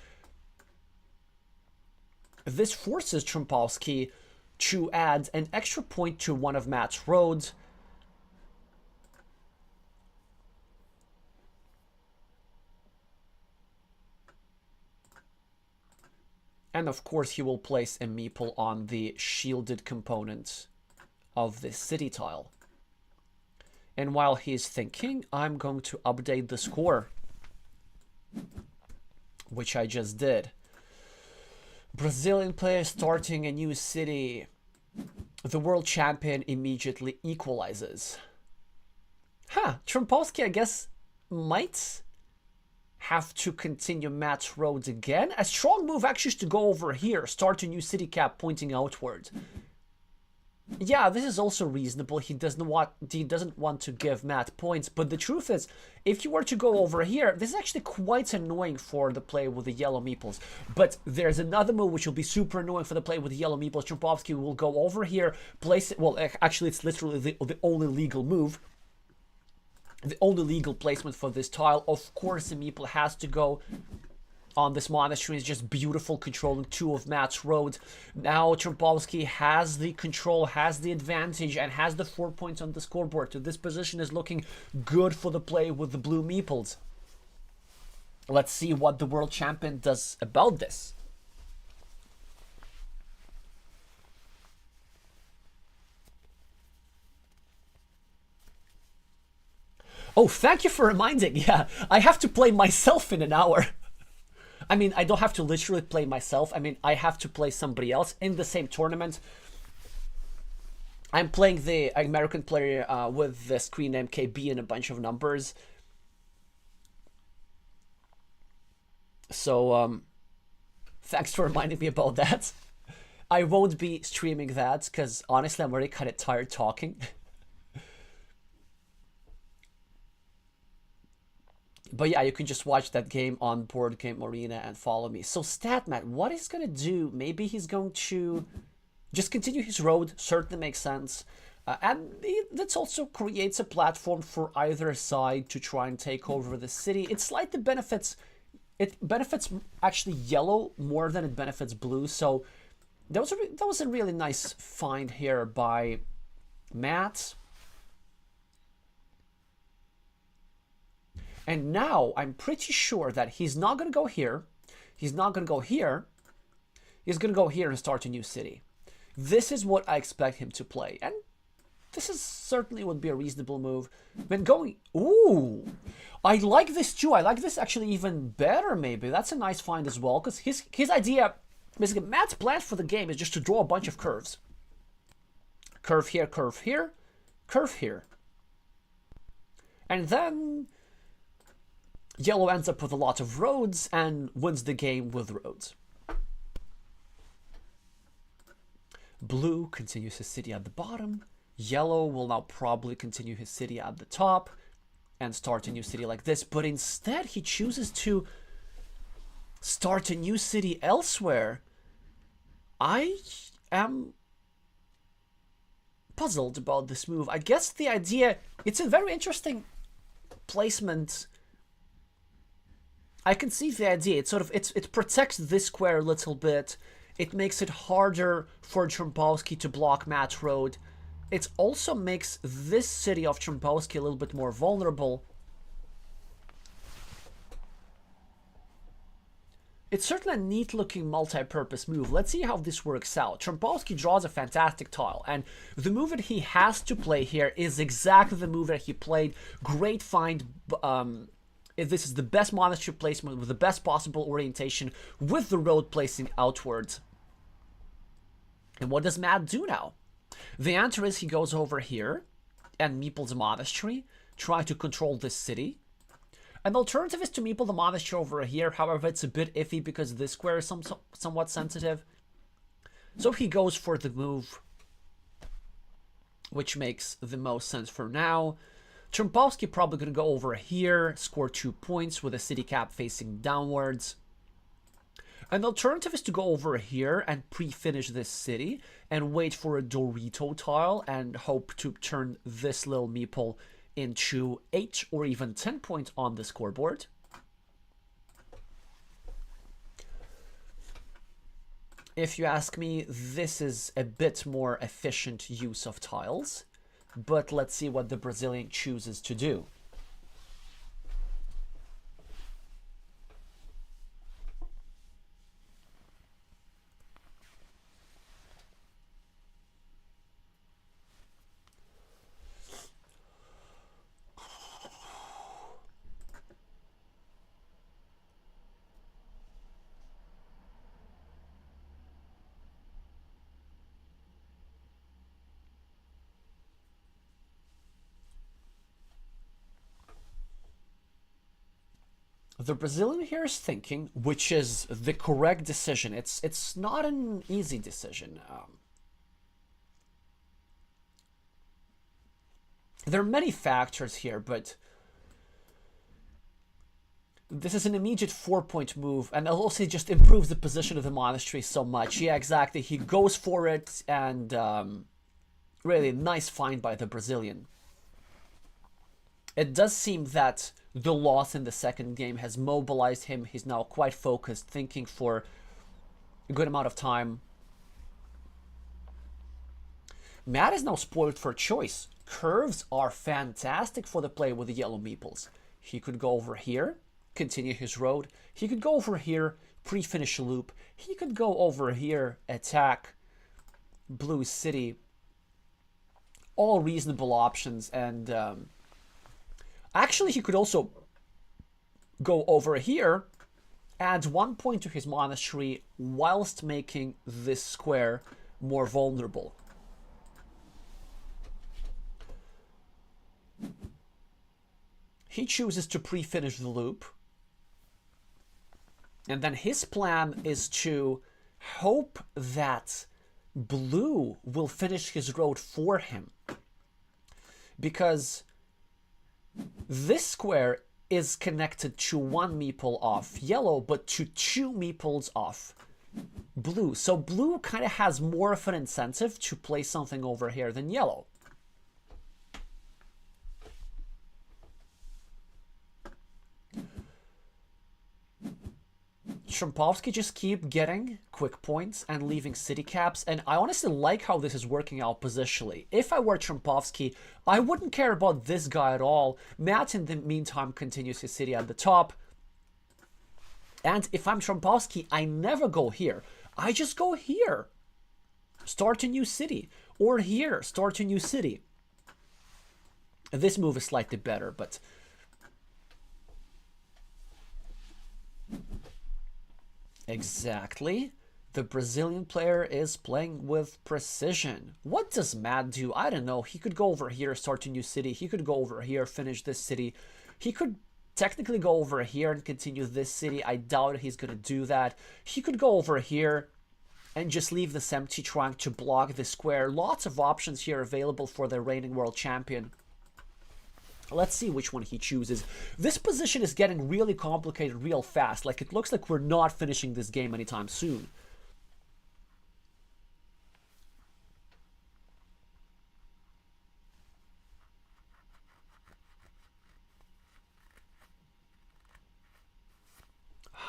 this forces Trompowski to add an extra point to one of Matt's roads. And of course he will place a meeple on the shielded component of this city tile. And while he's thinking, I'm going to update the score, which I just did. Brazilian player starting a new city. The world champion immediately equalizes. Trompowski, I guess, might have to continue Matt's roads again. A strong move actually is to go over here, start a new city cap pointing outward. Yeah, this is also reasonable. He doesn't want to give Matt points, but the truth is, if you were to go over here, this is actually quite annoying for the player with the yellow meeples. But there's another move which will be super annoying for the player with the yellow meeples. Trompowski will go over here, place it. Well, actually, it's literally the only legal move. The only legal placement for this tile. Of course, the meeple has to go on this monastery. It's just beautiful, controlling 2 of Matt's roads. Now Trompowski has the control, has the advantage, and has the 4 points on the scoreboard. So this position is looking good for the play with the blue meeples. Let's see what the world champion does about this. Oh, thank you for reminding. Yeah, I have to play myself in an hour. I mean, I don't have to literally play myself. I mean, I have to play somebody else in the same tournament. I'm playing the American player with the screen name KB and a bunch of numbers. So, thanks for reminding me about that. I won't be streaming that because honestly, I'm already kind of tired talking. But yeah, you can just watch that game on Board Game Arena and follow me. So statmatt, what he's going to do, maybe he's going to just continue his road. Certainly makes sense. And that also creates a platform for either side to try and take over the city. It slightly benefits, it benefits actually yellow more than it benefits blue. So that was a really nice find here by Matt. And now I'm pretty sure that he's not going to go here. He's not going to go here. He's going to go here and start a new city. This is what I expect him to play. And this is certainly would be a reasonable move. When going... Ooh! I like this too. I like this actually even better maybe. That's a nice find as well. Because his idea... Basically, Matt's plan for the game is just to draw a bunch of curves. Curve here, curve here, curve here. And then... Yellow ends up with a lot of roads and wins the game with roads. Blue continues his city at the bottom. Yellow will now probably continue his city at the top and start a new city like this. But instead, he chooses to start a new city elsewhere. I am puzzled about this move. I guess the idea... It's a very interesting placement I can see the idea. It protects this square a little bit. It makes it harder for Trompowski to block Matt's road. It also makes this city of Trompowski a little bit more vulnerable. It's certainly a neat-looking multi-purpose move. Let's see how this works out. Trompowski draws a fantastic tile, and the move that he has to play here is exactly the move that he played. Great find. This is the best monastery placement with the best possible orientation with the road placing outwards. And what does Matt do now? The answer is he goes over here and meeples a monastery, try to control this city. An alternative is to meeple the monastery over here. However, it's a bit iffy because this square is somewhat sensitive. So he goes for the move, which makes the most sense for now. Trompowski probably going to go over here, score 2 points with a city cap facing downwards. An alternative is to go over here and pre-finish this city and wait for a Dorito tile and hope to turn this little meeple into 8 or even 10 points on the scoreboard. If you ask me, this is a bit more efficient use of tiles, but let's see what the Brazilian chooses to do. The Brazilian here is thinking, which is the correct decision. It's not an easy decision. There are many factors here, but this is an immediate 4-point move, and also it just improves the position of the monastery so much. Yeah, exactly. He goes for it, and really nice find by the Brazilian. It does seem that the loss in the second game has mobilized him. He's now quite focused, thinking for a good amount of time. Matt is now spoiled for choice. Curves are fantastic for the play with the yellow meeples. He could go over here, continue his road. He could go over here, pre-finish a loop. He could go over here, attack Blue City. All reasonable options, and actually, he could also go over here, add 1 point to his monastery, whilst making this square more vulnerable. He chooses to pre-finish the loop. And then his plan is to hope that Blue will finish his road for him. Because this square is connected to 1 meeple off yellow, but to 2 meeples off blue. So blue kind of has more of an incentive to play something over here than yellow. Trompowski just keep getting quick points and leaving city caps, and I honestly like how this is working out positionally. If I were Trompowski, I wouldn't care about this guy at all. Matt, in the meantime, continues his city at the top. And if I'm Trompowski, I never go here. I just go here. Start a new city. Or here, start a new city. This move is slightly better, but exactly. The Brazilian player is playing with precision. What does Matt do? I don't know. He could go over here, start a new city. He could go over here, finish this city. He could technically go over here and continue this city. I doubt he's going to do that. He could go over here and just leave this empty, trying to block the square. Lots of options here available for the reigning world champion. Let's see which one he chooses. This position is getting really complicated real fast. Like, it looks like we're not finishing this game anytime soon.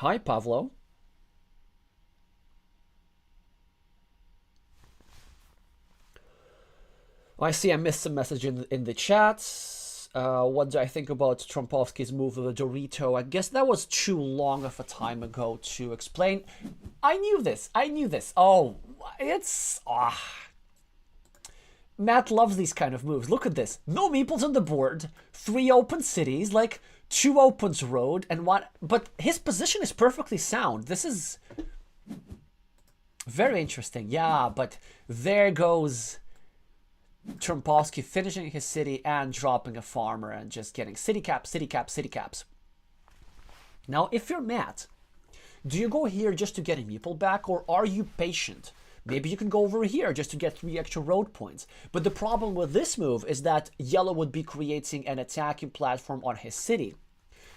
Hi, Pavlo. I see I missed some message in the chat. What do I think about Trompowski's move with the Dorito? I guess that was too long of a time ago to explain. I knew this. I knew this. Oh, it's... Matt loves these kind of moves. Look at this. No meeples on the board. 3 open cities, like 2 opens road and one... But his position is perfectly sound. This is very interesting. Yeah, but there goes Trompowski finishing his city and dropping a farmer and just getting city caps, city caps, city caps. Now, if you're Matt, do you go here just to get a meeple back, or are you patient? Maybe you can go over here just to get 3 extra road points. But the problem with this move is that yellow would be creating an attacking platform on his city.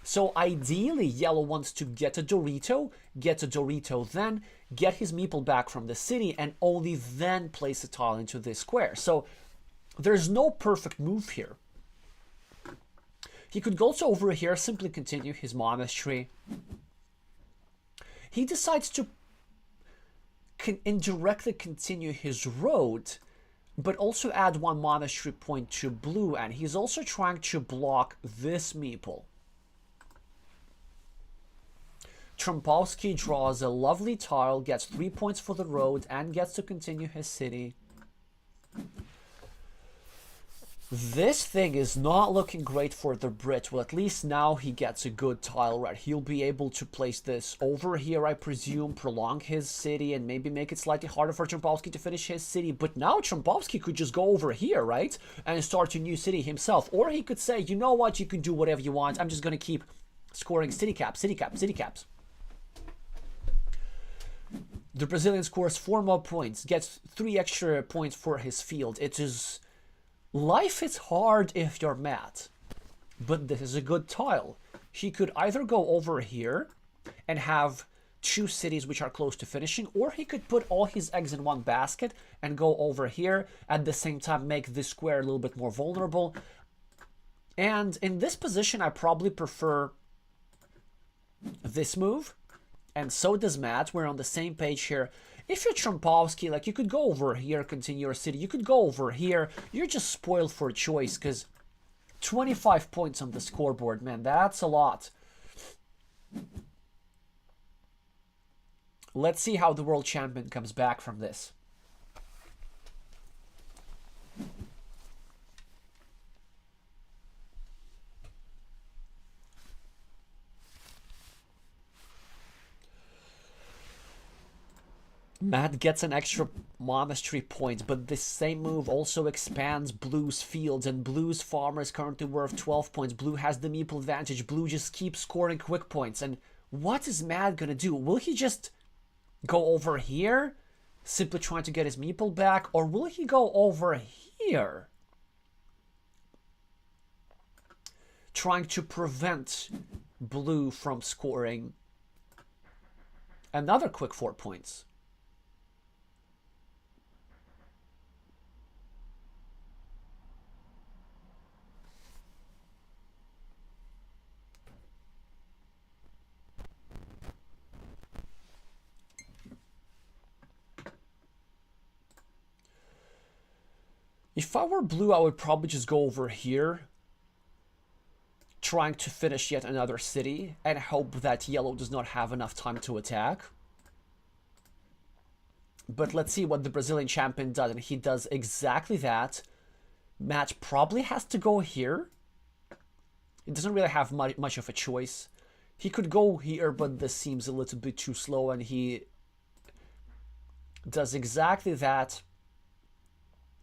So ideally, yellow wants to get a Dorito, then get his meeple back from the city, and only then place a tile into this square. So there's no perfect move here. He could go to over here, simply continue his monastery. He decides to indirectly continue his road, but also add 1 monastery point to blue, and he's also trying to block this meeple. Trompowski draws a lovely tile, gets 3 points for the road, and gets to continue his city. This thing is not looking great for the Brit. Well, at least now he gets a good tile right. He'll be able to place this over here, I presume, prolong his city, and maybe make it slightly harder for Trompowski to finish his city. But now Trompowski could just go over here, right? And start a new city himself. Or he could say, you know what, you can do whatever you want. I'm just going to keep scoring city caps, city caps, city caps. The Brazilian scores 4 more points, gets 3 extra points for his field. It is... Life is hard if you're Matt, but this is a good tile. He could either go over here and have 2 cities which are close to finishing, or he could put all his eggs in 1 basket and go over here, at the same time make this square a little bit more vulnerable. And in this position, I probably prefer this move, and so does Matt. We're on the same page here. If you're Trompowski, like, you could go over here, continue your city. You could go over here. You're just spoiled for choice, because 25 points on the scoreboard, man, that's a lot. Let's see how the world champion comes back from this. Matt gets an extra monastery point, but this same move also expands Blue's fields, and Blue's farmer is currently worth 12 points. Blue has the meeple advantage. Blue just keeps scoring quick points. And what is Matt gonna do? Will he just go over here, simply trying to get his meeple back, or will he go over here, trying to prevent Blue from scoring another quick 4 points? If I were Blue, I would probably just go over here, trying to finish yet another city, and hope that Yellow does not have enough time to attack. But let's see what the Brazilian champion does, and he does exactly that. Matt probably has to go here. He doesn't really have much of a choice. He could go here, but this seems a little bit too slow, and he does exactly that.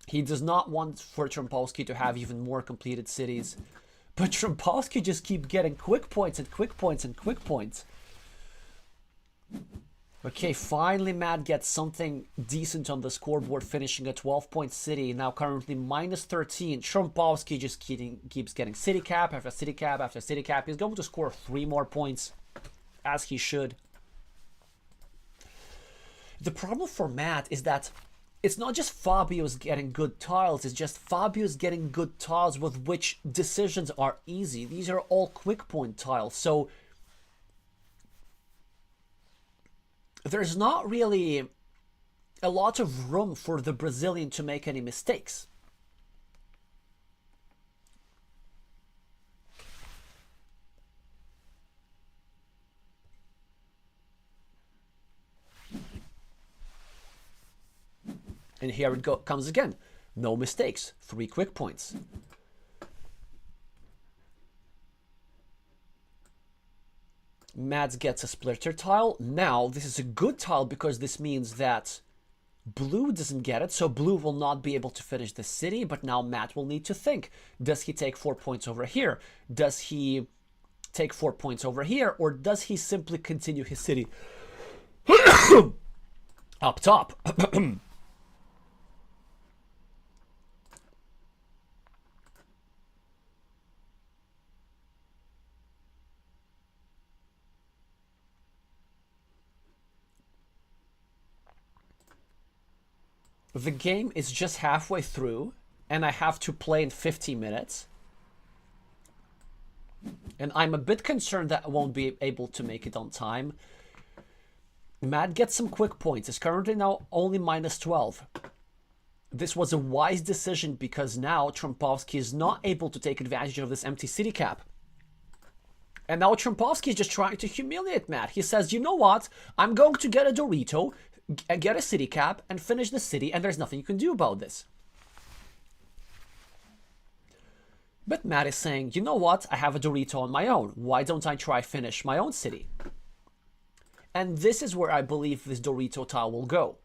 He does not want for Trompowski to have even more completed cities. But Trompowski just keeps getting quick points and quick points and quick points. Okay, finally Matt gets something decent on the scoreboard, finishing a 12-point city. Now currently minus 13. Trompowski just keeps getting city cap after city cap after city cap. He's going to score 3 more points, as he should. The problem for Matt is that it's not just Fabio's getting good tiles, it's just Fabio's getting good tiles with which decisions are easy. These are all quick point tiles, so there's not really a lot of room for the Brazilian to make any mistakes. And here it comes again. No mistakes. 3 quick points. Matt gets a splitter tile. Now, this is a good tile because this means that blue doesn't get it, so blue will not be able to finish the city, but now Matt will need to think. Does he take 4 points over here? Does he take 4 points over here? Or does he simply continue his city up top? The game is just halfway through, and I have to play in 50 minutes. And I'm a bit concerned that I won't be able to make it on time. Matt gets some quick points. It's currently now only minus 12. This was a wise decision because now Trompowski is not able to take advantage of this empty city cap. And now Trompowski is just trying to humiliate Matt. He says, you know what? I'm going to get a Dorito, get a city cap, and finish the city, and there's nothing you can do about this. But Matt is saying, you know what? I have a Dorito on my own. Why don't I try finish my own city? And this is where I believe this Dorito tile will go.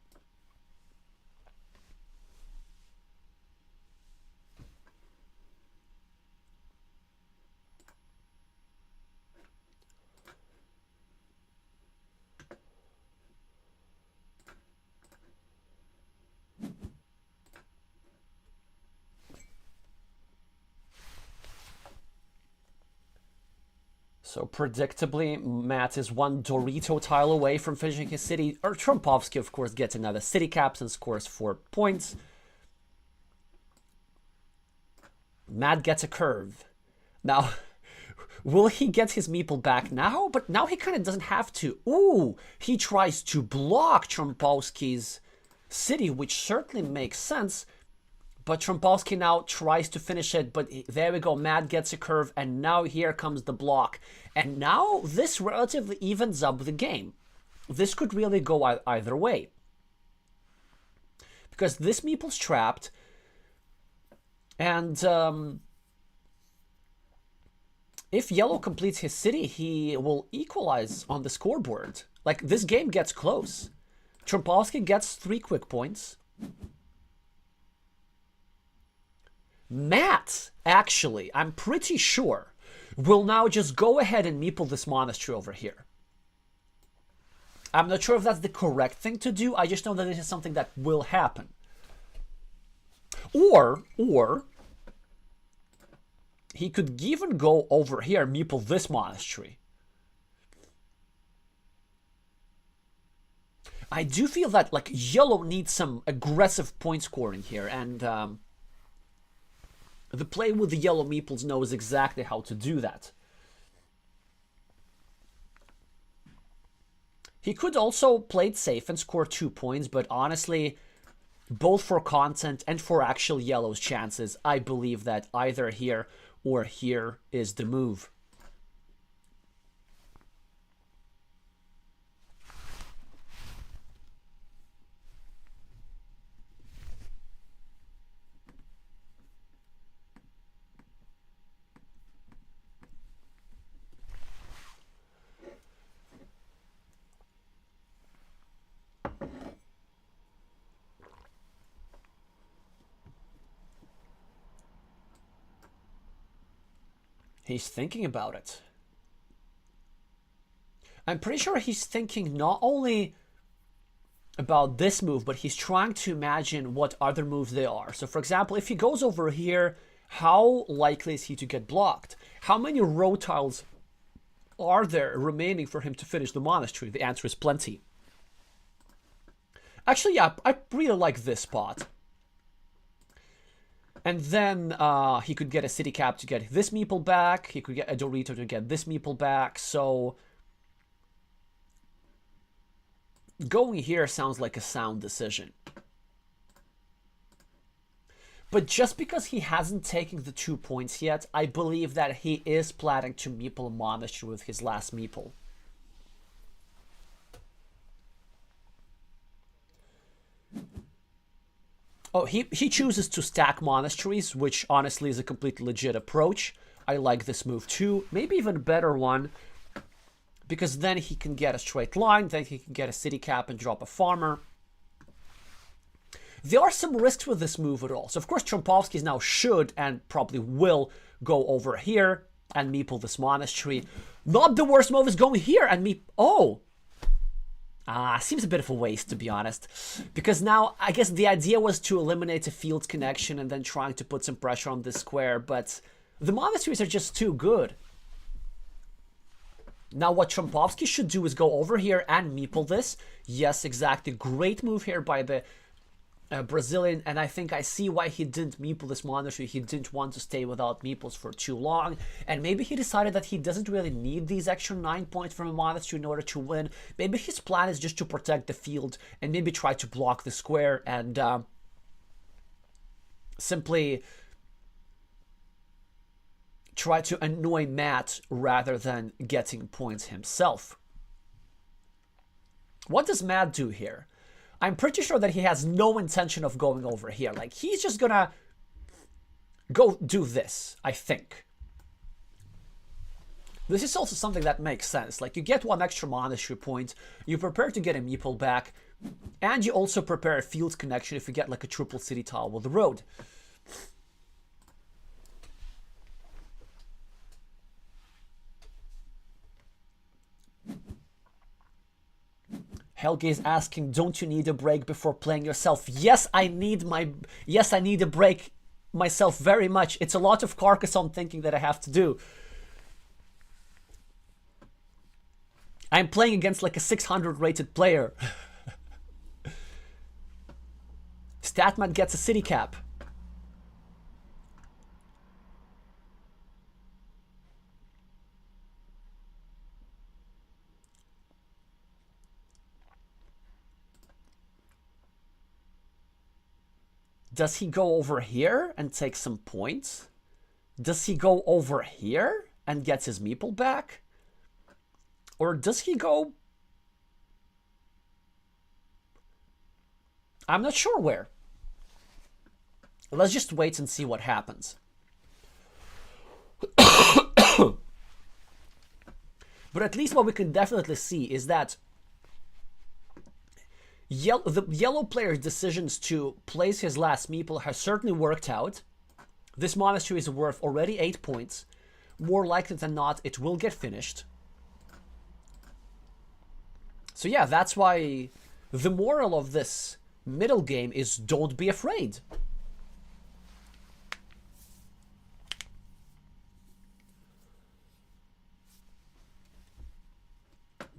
So predictably, Matt is 1 Dorito tile away from finishing his city. Or Trompowski, of course, gets another city cap and scores 4 points. Matt gets a curve. Now, will he get his meeple back now? But now he kind of doesn't have to. Ooh, he tries to block Trompowski's city, which certainly makes sense. But Trompowski now tries to finish it, but there we go. Matt gets a curve, and now here comes the block. And now this relatively evens up the game. This could really go either way. Because this meeple's trapped, and if yellow completes his city, he will equalize on the scoreboard. Like, this game gets close. Trompowski gets 3 quick points. Matt, actually, I'm pretty sure, will now just go ahead and meeple this monastery over here. I'm not sure if that's the correct thing to do. I just know that this is something that will happen. Or he could even go over here and meeple this monastery. I do feel that, like, yellow needs some aggressive point scoring here, and the play with the yellow meeples knows exactly how to do that. He could also play it safe and score 2 points, but honestly, both for content and for actual yellow's chances, I believe that either here or here is the move. He's thinking about it. I'm pretty sure he's thinking not only about this move, but he's trying to imagine what other moves they are. So, for example, if he goes over here, how likely is he to get blocked? How many row tiles are there remaining for him to finish the monastery? The answer is plenty. Actually, yeah, I really like this spot. And then he could get a city cap to get this meeple back. He could get a Dorito to get this meeple back. So Going here sounds like a sound decision. But just because he hasn't taken the 2 points yet, I believe that he is planning to meeple Monastery with his last meeple. Oh, he chooses to stack monasteries, which honestly is a completely legit approach. I like this move too. Maybe even a better one, because then he can get a straight line, then he can get a city cap and drop a farmer. There are some risks with this move at all. So of course Trompowski now should and probably will go over here and meeple this monastery. Not the worst move is going here and meep. Oh! Seems a bit of a waste, to be honest. Because now, I guess the idea was to eliminate a field connection and then trying to put some pressure on this square, but the monasteries are just too good. Now what Trompowski should do is go over here and meeple this. Yes, exactly. Great move here by the Brazilian, and I think I see why he didn't meeple this monastery. He didn't want to stay without meeples for too long, and maybe he decided that he doesn't really need these extra 9 points from a monastery in order to win. Maybe his plan is just to protect the field and maybe try to block the square and simply try to annoy Matt rather than getting points himself. What does Matt do here? I'm pretty sure that he has no intention of going over here. Like, he's just gonna go do this, I think. This is also something that makes sense. Like, you get 1 extra monastery point, you prepare to get a meeple back, and you also prepare a field connection if you get like a triple city tile with the road. Helge is asking, don't you need a break before playing yourself? Yes, I need a break myself very much. It's a lot of Carcassonne thinking that I have to do. I'm playing against like a 600 rated player. Statmatt gets a city cap. Does he go over here and take some points? Does he go over here and gets his meeple back? Or does he go... I'm not sure where. Let's just wait and see what happens. But at least what we can definitely see is that the yellow player's decisions to place his last meeple has certainly worked out. This monastery is worth already 8 points. More likely than not, it will get finished. So yeah, that's why the moral of this middle game is don't be afraid.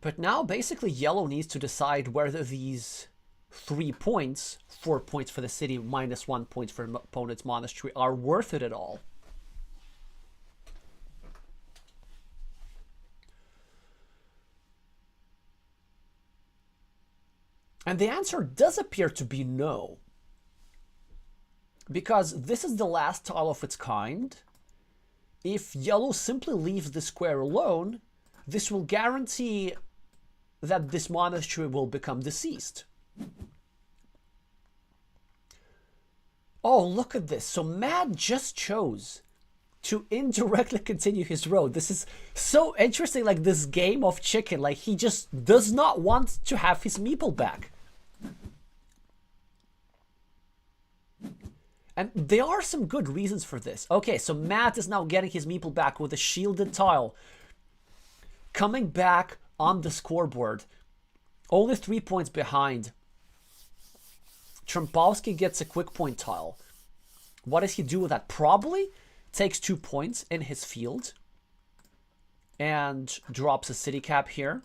But now, basically, yellow needs to decide whether these 3 points, 4 points for the city, minus 1 point for opponent's monastery, are worth it at all. And the answer does appear to be no. Because this is the last tile of its kind. If yellow simply leaves the square alone, this will guarantee that this monastery will become deceased. Oh, look at this. So Matt just chose to indirectly continue his road. This is so interesting, like this game of chicken. Like, he just does not want to have his meeple back. And there are some good reasons for this. Okay, so Matt is now getting his meeple back with a shielded tile. Coming back on the scoreboard, only 3 points behind. Trompowski gets a quick point tile. What does he do with that? Probably takes 2 points in his field and drops a city cap here.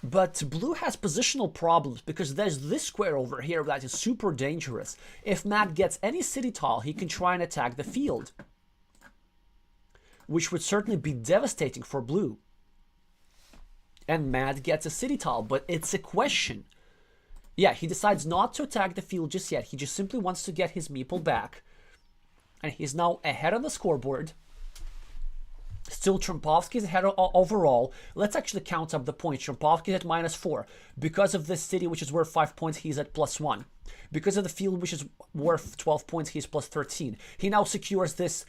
But blue has positional problems because there's this square over here that is super dangerous. If Matt gets any city tile, he can try and attack the field, which would certainly be devastating for blue. and Matt gets a city tile, but it's a question. Yeah, he decides not to attack the field just yet. He just simply wants to get his meeple back. And he's now ahead on the scoreboard. Still, Trompowski's ahead overall. Let's actually count up the points. Trompowski's at -4. Because of this city, which is worth 5 points, he's at +1. Because of the field, which is worth 12 points, he's +13. He now secures this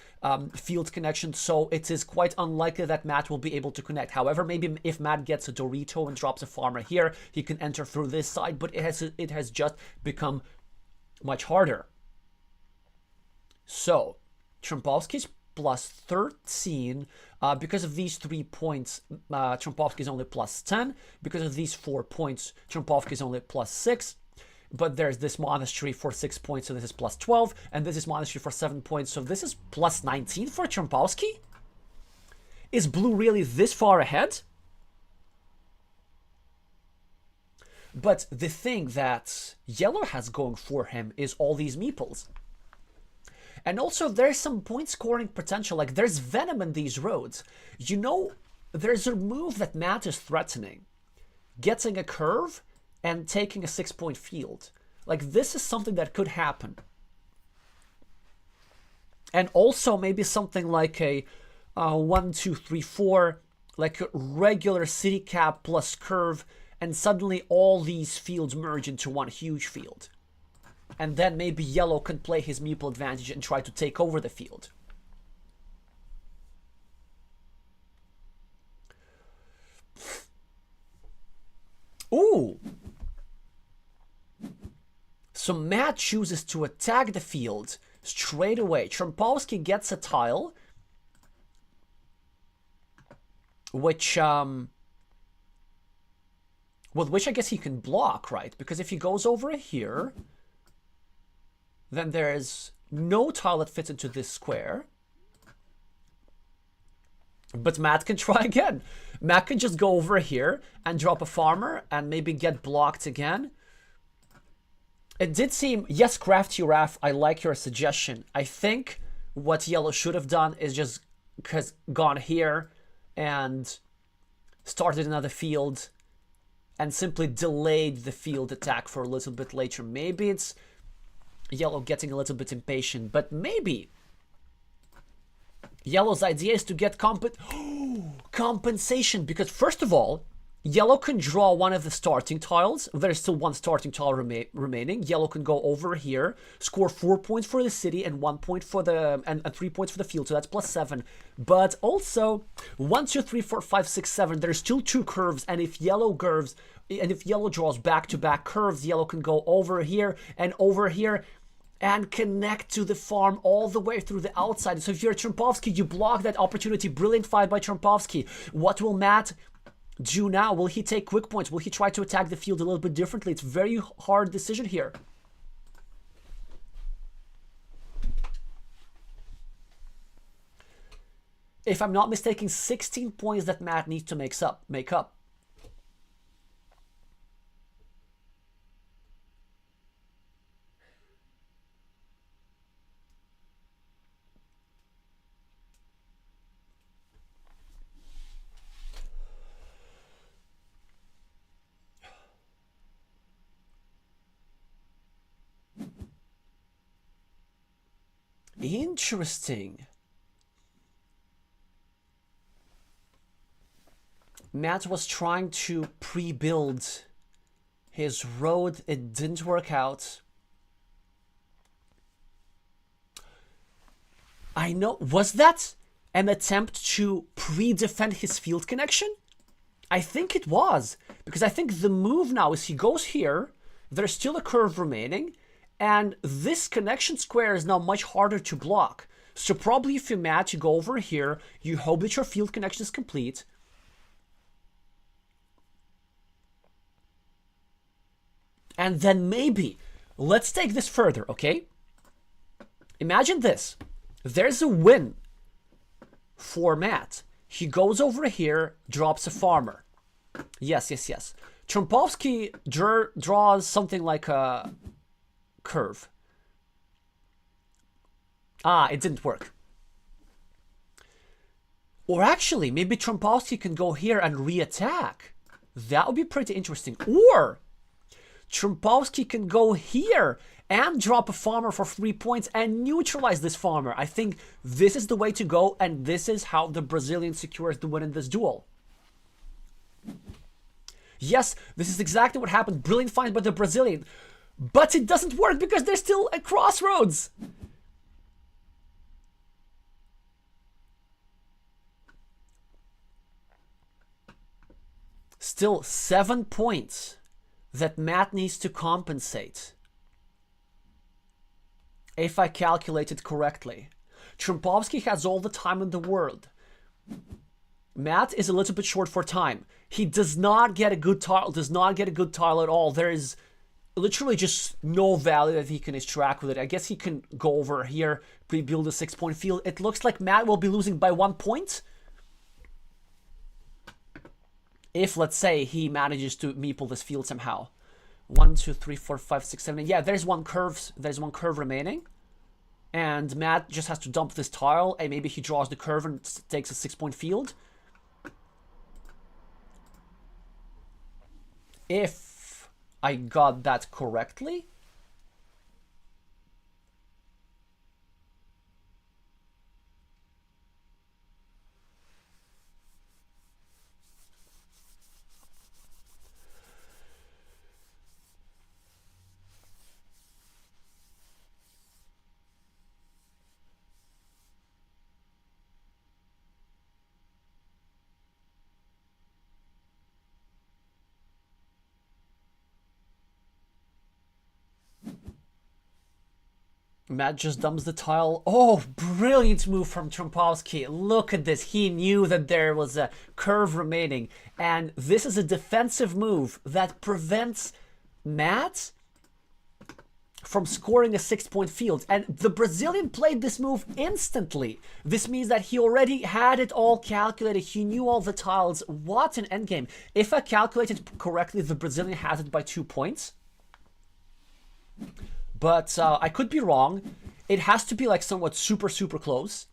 field connection, so it is quite unlikely that Matt will be able to connect. However, maybe if Matt gets a Dorito and drops a farmer here, he can enter through this side, but it has just become much harder. So, Trompowski's +13. Because of these 3 points, Trompowski is only +10. Because of these 4 points, Trompowski is only +6. But there's this monastery for 6 points, so this is +12. And this is monastery for 7 points, so this is +19 for Trompowski? Is blue really this far ahead? But the thing that yellow has going for him is all these meeples. And also, there's some point scoring potential. Like, there's venom in these roads. You know, there's a move that Matt is threatening. Getting a curve and taking a 6-point field. Like, this is something that could happen. And also, maybe something like a 1, 2, 3, 4, like a regular city cap plus curve, and suddenly all these fields merge into one huge field. And then maybe yellow can play his meeple advantage and try to take over the field. Ooh! So Matt chooses to attack the field straight away. Trompowski gets a tile, which with which I guess he can block, right? Because if he goes over here, then there's no tile that fits into this square. But Matt can try again. Matt can just go over here and drop a farmer and maybe get blocked again. It did seem, yes, Crafty Raf, I like your suggestion. I think what yellow should have done is just gone here and started another field and simply delayed the field attack for a little bit later. Maybe it's yellow getting a little bit impatient, but maybe yellow's idea is to get compensation, because first of all, yellow can draw one of the starting tiles. There's still one starting tile remaining. Yellow can go over here, score 4 points for the city and 1 point for the and 3 points for the field, so that's +7. But also 1, 2, 3, 4, 5, 6, 7. There's still 2 curves, and if yellow draws back-to-back curves, yellow can go over here and connect to the farm all the way through the outside. So if you're Trompowski, you block that opportunity. Brilliant fight by Trompowski. What will Matt do now? Will he take quick points? Will he try to attack the field a little bit differently? It's a very hard decision here. If I'm not mistaken, 16 points that Matt needs to make up. Interesting. Matt was trying to pre-build his road. It didn't work out. I know. Was that an attempt to pre-defend his field connection? I think it was. Because I think the move now is he goes here. There's still a curve remaining. And this connection square is now much harder to block. So probably if you match, you go over here, you hope that your field connection is complete. And then maybe, let's take this further, okay? Imagine this. There's a win for Matt. He goes over here, drops a farmer. Yes. Trompowski draws something like a curve. It didn't work. Or actually, maybe Trompowski can go here and re-attack. That would be pretty interesting. Or Trompowski can go here and drop a farmer for 3 points and neutralize this farmer. I think this is the way to go, and this is how the Brazilian secures the win in this duel. Yes, this is exactly what happened. Brilliant find by the Brazilian. But it doesn't work because there's still a crossroads. Still 7 points that Matt needs to compensate. If I calculated correctly. Trompowski has all the time in the world. Matt is a little bit short for time. He does not get a good tile, at all. There is literally just no value that he can extract with it. I guess he can go over here, rebuild a 6-point field. It looks like Matt will be losing by 1 point. If, let's say, he manages to meeple this field somehow. 1, 2, 3, 4, 5, 6, 7. Yeah, there's one curve remaining. And Matt just has to dump this tile, and maybe he draws the curve and takes a 6-point field. If I got that correctly. Matt just dumps the tile. Oh, brilliant move from Trompowski. Look at this. He knew that there was a curve remaining. And this is a defensive move that prevents Matt from scoring a 6-point field. And the Brazilian played this move instantly. This means that he already had it all calculated. He knew all the tiles. What an endgame. If I calculated correctly, the Brazilian has it by 2 points. But I could be wrong. It has to be like somewhat super close.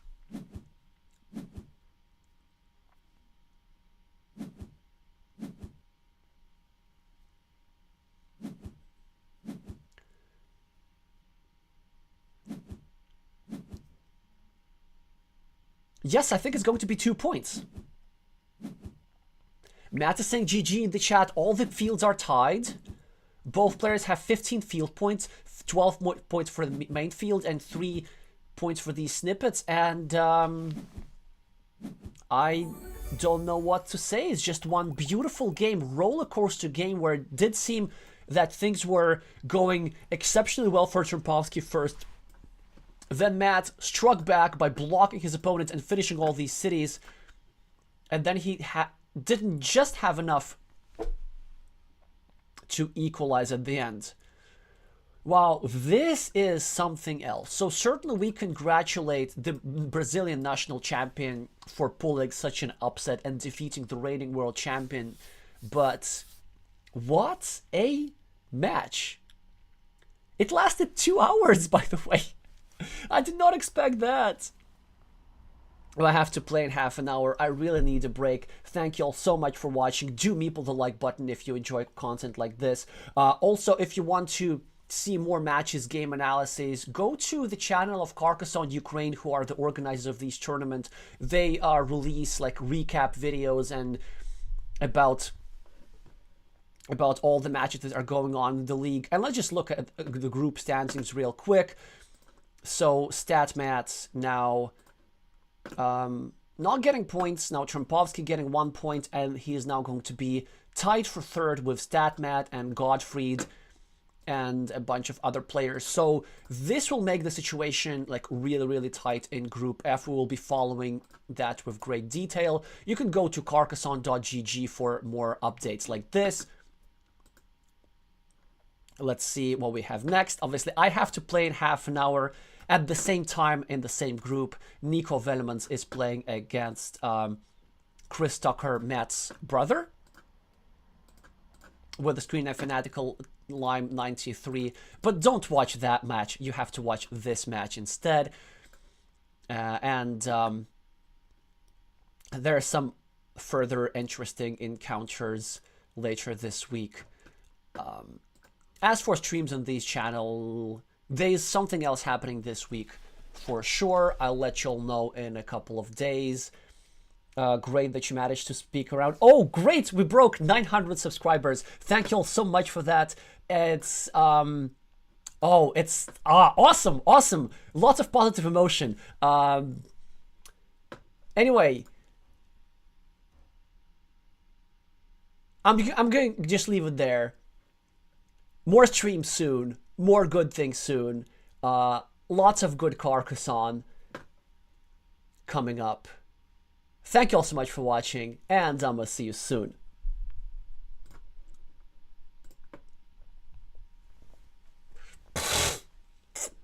Yes, I think it's going to be 2 points. Matt is saying GG in the chat. All the fields are tied. Both players have 15 field points, 12 points for the main field, and 3 points for these snippets. And I don't know what to say. It's just one beautiful game, roller coaster game, where it did seem that things were going exceptionally well for Trompowski first. Then Matt struck back by blocking his opponents and finishing all these cities. And then he didn't just have enough to equalize at the end. Wow, this is something else. So certainly we congratulate the Brazilian national champion for pulling such an upset and defeating the reigning world champion. But what a match. It lasted 2 hours, by the way. I did not expect that. I have to play in half an hour. I really need a break. Thank you all so much for watching. Do meeple the like button if you enjoy content like this. Also, if you want to see more matches, game analyses, go to the channel of Carcassonne Ukraine, who are the organizers of these tournaments. They release like recap videos and about all the matches that are going on in the league. And let's just look at the group standings real quick. So statmatt now not getting points. Now Trompowski getting 1 point, and he is now going to be tied for third with statmatt and Gottfried and a bunch of other players. So this will make the situation like really tight in Group F. We will be following that with great detail. You can go to carcassonne.gg for more updates like this. Let's see what we have next. Obviously, I have to play in half an hour. At the same time, in the same group, Nico Vellemans is playing against Chris Tucker, Matt's brother, with the Screen and Fanatical Lime 93. But don't watch that match. You have to watch this match instead. And there are some further interesting encounters later this week. As for streams on this channel, there's something else happening this week for sure. I'll let you all know in a couple of days. Great that you managed to speak around. Oh, great! We broke 900 subscribers. Thank you all so much for that. It's awesome, awesome. Lots of positive emotion. Anyway, I'm going to just leave it there. More streams soon. More good things soon. Lots of good Carcassonne coming up. Thank you all so much for watching, and I'm gonna see you soon.